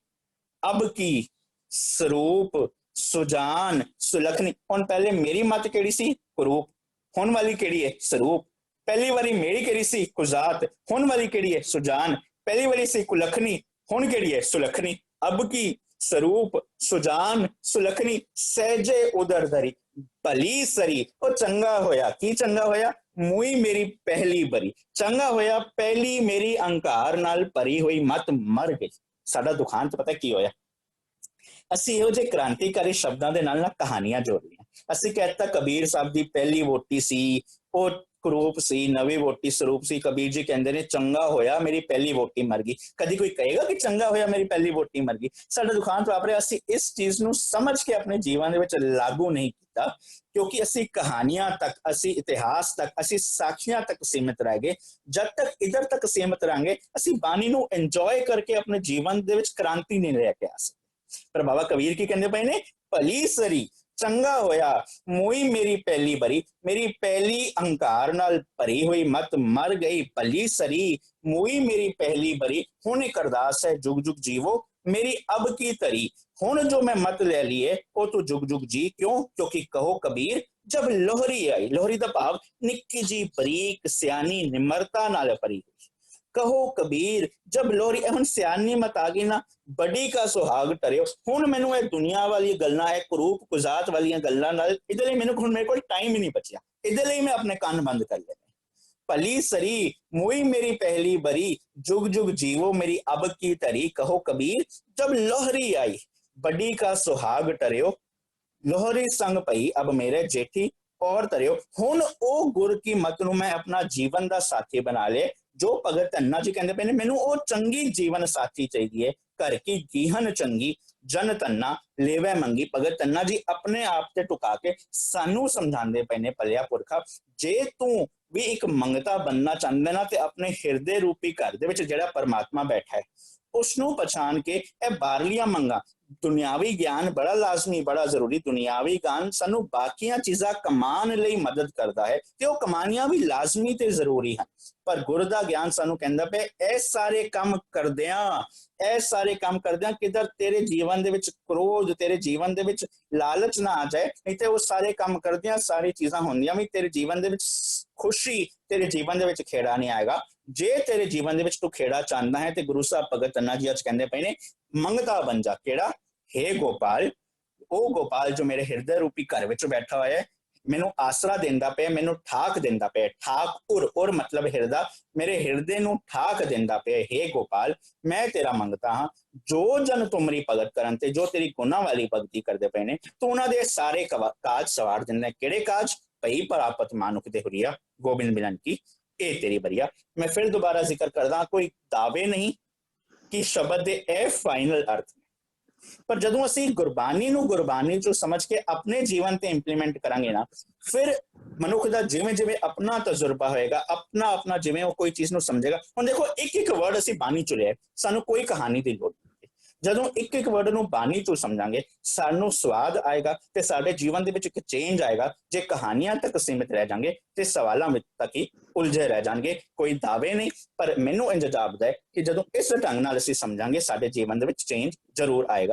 ਅਬ ਕੀ ਸਰੂਪ ਸੁਜਾਨ ਸੁਲਖਣੀ। ਹੁਣ ਪਹਿਲੇ ਮੇਰੀ ਮਤ ਕਿਹੜੀ ਸੀ, ਕਰੂਪ, ਹੁਣ ਵਾਲੀ ਕਿਹੜੀ ਹੈ, ਸਰੂਪ। ਪਹਿਲੀ ਵਾਰੀ ਮੇਰੀ ਕਿਹੜੀ ਸੀ, ਕੁਜ਼ਾਤ, ਹੁਣ ਵਾਲੀ ਕਿਹੜੀ ਹੈ, ਸੁਜਾਨ। ਪਹਿਲੀ ਵਾਰੀ ਸੀ ਕੁਲਖਣੀ, ਹੁਣ ਕਿਹੜੀ ਹੈ, ਸੁਲਖਣੀ। ਅਬ ਕੀ ਸਰੂਪ ਸੁਜਾਨ ਸੁਲਖਣੀ ਸਹਿਜੇ ਉਦਰ ਧਰੀ, ਭਲੀ ਸਰੀ, ਉਹ ਚੰਗਾ ਹੋਇਆ। ਕੀ ਚੰਗਾ ਹੋਇਆ, ਮੂਈ ਮੇਰੀ ਪਹਿਲੀ ਬਰੀ, ਚੰਗਾ ਹੋਇਆ ਪਹਿਲੀ ਮੇਰੀ ਅਹੰਕਾਰ ਨਾਲ ਭਰੀ ਹੋਈ ਮਤ ਮਰ ਗਈ। ਸਾਡਾ ਦੁਖਾਂਤ ਪਤਾ ਕੀ ਹੋਇਆ, ਅਸੀਂ ਇਹੋ ਜਿਹੇ ਕ੍ਰਾਂਤੀਕਾਰੀ ਸ਼ਬਦਾਂ ਦੇ ਨਾਲ ਕਹਾਣੀਆਂ ਜੋੜ ਲਈਆਂ। ਅਸੀਂ ਕਹਿਤਾ ਕਬੀਰ ਸਾਹਿਬ ਦੀ ਪਹਿਲੀ ਵੋਟੀ ਸੀ, ਉਹ ਕਰੂਪ ਸੀ, ਨਵੀਂ ਵੋਟੀ ਸਰੂਪ ਸੀ। ਕਬੀਰ ਜੀ ਕਹਿੰਦੇ ਨੇ ਚੰਗਾ ਹੋਇਆ ਮੇਰੀ ਪਹਿਲੀ ਵੋਟੀ ਮਰ ਗਈ। ਕਦੀ ਕੋਈ ਕਹੇਗਾ ਕਿ ਚੰਗਾ ਹੋਇਆ ਮੇਰੀ ਪਹਿਲੀ ਵੋਟੀ ਮਰ ਗਈ? ਸਾਡਾ ਦੁਖਾਂਤ ਵਾਪਰਿਆ, ਅਸੀਂ ਇਸ ਚੀਜ਼ ਨੂੰ ਸਮਝ ਕੇ ਆਪਣੇ ਜੀਵਨ ਦੇ ਵਿੱਚ ਲਾਗੂ ਨਹੀਂ ਕੀਤਾ, ਕਿਉਂਕਿ ਅਸੀਂ ਕਹਾਣੀਆਂ ਤੱਕ, ਅਸੀਂ ਇਤਿਹਾਸ ਤੱਕ, ਅਸੀਂ ਸਾਖੀਆਂ ਤੱਕ ਸੀਮਿਤ ਰਹਿ ਗਏ। ਜਦ ਤੱਕ ਇਧਰ ਤੱਕ ਸੀਮਿਤ ਰਹਾਂਗੇ, ਅਸੀਂ ਬਾਣੀ ਨੂੰ ਇੰਜੋਏ ਕਰਕੇ ਆਪਣੇ ਜੀਵਨ ਦੇ ਵਿੱਚ ਕ੍ਰਾਂਤੀ ਨਹੀਂ ਲੈ ਕੇ ਆ ਸਕਦੇ। ਪਰ ਬਾਬਾ ਕਬੀਰ ਕੀ ਕਹਿੰਦੇ ਪਏ ਨੇ, ਭਲੀ ਸਰੀ, ਚੰਗਾ ਹੋਇਆ ਮੋਈ ਮੇਰੀ ਪਹਿਲੀ ਬਰੀ, ਮੇਰੀ ਪਹਿਲੀ ਅਹੰਕਾਰ ਨਾਲ ਭਰੀ ਹੋਈ ਮਤ ਮਰ ਗਈ। ਭਲੀ ਸਰੀ ਮੋਈ ਮੇਰੀ ਪਹਿਲੀ ਬਰੀ, ਹੁਣ ਇੱਕ ਅਰਦਾਸ ਹੈ, ਜੁਗ ਜੁਗ ਜੀਵੋ ਮੇਰੀ ਅਬ ਕੀ ਧਰੀ। ਹੁਣ ਜੋ ਮੈਂ ਮਤ ਲੈ ਲਈਏ ਉਹ ਤੂੰ ਜੁਗ ਜੁਗ ਜੀ, ਕਿਉਂ? ਕਿਉਂਕਿ ਕਹੋ ਕਬੀਰ ਜਬ ਲੋਹਰੀ ਆਈ, ਲੋਹਰੀ ਦਾ ਭਾਵ ਨਿੱਕੀ ਜੀ ਬਰੀਕ ਸਿਆਣੀ ਨਿਮਰਤਾ ਨਾਲ ਭਰੀ। ਕਹੋ ਕਬੀਰ ਜਬ ਲੋਹਰੀ, ਹੁਣ ਸਿਆਣੀ ਮਤ ਆ ਗਈ ਨਾ, ਬੜੀ ਕਾ ਸੁਹਾਗ ਟਰਿਓ। ਹੁਣ ਮੈਨੂੰ ਇਹ ਦੁਨੀਆ ਵਾਲੀ ਗੱਲਾਂ, ਇਹ ਕਰੂਪ ਕੁਜ਼ਾਤ ਵਾਲੀਆਂ ਗੱਲਾਂ ਨਾਲ, ਇਹਦੇ ਲਈ ਮੈਨੂੰ ਹੁਣ ਮੇਰੇ ਕੋਲ ਟਾਈਮ ਹੀ ਨਹੀਂ ਬਚਿਆ, ਇਹਦੇ ਲਈ ਮੈਂ ਆਪਣੇ ਕੰਨ ਬੰਦ ਕਰ ਲਏ। ਭਲੀ ਸਰੀ ਮੋਈ ਮੇਰੀ ਪਹਿਲੀ ਬਰੀ, जुग जुग जीवो मेरी अब की तरी। कहो कबीर जब लोहरी आई, बड़ी का सुहाग टरियो, लोहरी संग पई अब मेरे जेठी और तरियो। हुण ओ गुर की मत नूं मैं अपना जीवन का साथी बना ले। जो भगत धन्ना जी कहते पे ने, मैनू ओ चंगी जीवन साथी चाहिए। घर की गीहन चंगी जन धन्ना लेवे मंगी। भगत धन्ना जी अपने आप से टुका के सानू समझाते पे ने, भलिया पुरखा जे तू भी एक मंगता बनना चाहते ना, तो अपने हिरदे रूपी घर दे विच जिहड़ा परमात्मा बैठा है उसनू पछाण के ए बाहरलियां मंगा, दुनियावी ज्ञान बड़ा लाजमी, बड़ा जरूरी। दुनियावी ज्ञान सानू बाकियां चीज़ां कमान लई मदद करता है, ते ओह कमानियां भी लाजमी ते जरूरी हैं। पर गुर दा ज्ञान सानू कहंदा पे ए सारे काम करदियां किधर तेरे जीवन दे विच क्रोध, तेरे जीवन दे विच लालच ना आ जाए। नहीं ते वो सारे काम करदियां सारी चीज़ां होंदियां भी तेरे जीवन दे विच खुशी, तेरे जीवन दे विच खेड़ा नहीं आएगा। जे तेरे जीवन दे विच तू खेड़ा चाहता है तो गुरु साहब भगत धन्ना जी अज कहंदे पे ने, मंगता बन जा। केड़ा? हे गोपाल, ओ गोपाल जो मेरे हिरदे रूपी घर विच बैठा होया है, ਮੈਨੂੰ ਆਸਰਾ ਦਿੰਦਾ ਪਿਆ, ਮੈਨੂੰ ਠਾਕ ਦਿੰਦਾ ਪਿਆ। ਠਾਕ ਉਰ ਮਤਲਬ ਹਿਰਦਾ, ਮੇਰੇ ਹਿਰਦੇ ਨੂੰ ਠਾਕ ਦਿੰਦਾ ਪਿਆ। ਹੇ ਗੋਪਾਲ, ਮੈਂ ਤੇਰਾ ਮੰਗਤਾ ਹਾਂ, ਜੋ ਜਨ ਤੁਮਰੀ ਭਗਤ ਕਰਨ ਤੇ ਜੋ ਤੇਰੀ ਗੁਣਾ ਵਾਲੀ ਭਗਤੀ ਕਰਦੇ ਪਏ ਨੇ, ਤੂੰ ਉਹਨਾਂ ਦੇ ਸਾਰੇ ਕਾਜ ਸਵਾਰ ਦਿੰਦਾ। ਕਿਹੜੇ ਕਾਜ? ਭਈ ਪ੍ਰਾਪਤ ਮਾਨੁਖ ਦੇ ਹੁਰੀਆ, ਗੋਬਿੰਦ ਮਿਲਨ ਕੀ ਇਹ ਤੇਰੀ ਬਰੀਆ। ਮੈਂ ਫਿਰ ਦੁਬਾਰਾ ਜ਼ਿਕਰ ਕਰਦਾ, ਕੋਈ ਦਾਅਵੇ ਨਹੀਂ ਕਿ ਸ਼ਬਦ ਦੇ ਇਹ ਫਾਈਨਲ ਅਰਥ ਨੇ, ਪਰ ਜਦੋਂ ਅਸੀਂ ਗੁਰਬਾਣੀ ਨੂੰ ਗੁਰਬਾਣੀ ਚੋਂ ਸਮਝ ਕੇ ਆਪਣੇ ਜੀਵਨ ਤੇ ਇੰਪਲੀਮੈਂਟ ਕਰਾਂਗੇ ਨਾ, ਫਿਰ ਮਨੁੱਖ ਦਾ ਜਿਵੇਂ ਜਿਵੇਂ ਆਪਣਾ ਤਜਰਬਾ ਹੋਏਗਾ, ਆਪਣਾ ਜਿਵੇਂ ਉਹ ਕੋਈ ਚੀਜ਼ ਨੂੰ ਸਮਝੇਗਾ। ਹੁਣ ਦੇਖੋ, ਇੱਕ ਵਰਡ ਅਸੀਂ ਬਾਣੀ ਚ ਲਿਆ, ਸਾਨੂੰ ਕੋਈ ਕਹਾਣੀ ਦੀ ਲੋੜ ਨਹੀਂ। ਜਦੋਂ ਇੱਕ ਵਰਡ ਨੂੰ ਬਾਣੀ ਤੋਂ ਸਮਝਾਂਗੇ, ਸਾਨੂੰ ਸਵਾਦ ਆਏਗਾ ਤੇ ਸਾਡੇ ਜੀਵਨ ਦੇ ਵਿੱਚ ਇੱਕ ਚੇਂਜ ਆਏਗਾ। ਜੇ ਕਹਾਣੀਆਂ ਤੱਕ ਸੀਮਿਤ ਰਹਿ ਜਾਵਾਂਗੇ ਤੇ ਸਵਾਲਾਂ ਵਿੱਚ ਤੱਕ ਹੀ ਉਲਝੇ ਰਹਿ ਜਾਣਗੇ। ਕੋਈ ਦਾਅਵੇ ਨਹੀਂ, ਪਰ ਮੈਨੂੰ ਇੰਜ ਜਾਪਦਾ ਹੈ ਕਿ ਜਦੋਂ ਇਸ ਢੰਗ ਨਾਲ ਅਸੀਂ ਸਮਝਾਂਗੇ, ਸਾਡੇ ਜੀਵਨ ਦੇ ਵਿੱਚ ਚੇਂਜ ਜ਼ਰੂਰ ਆਏਗਾ।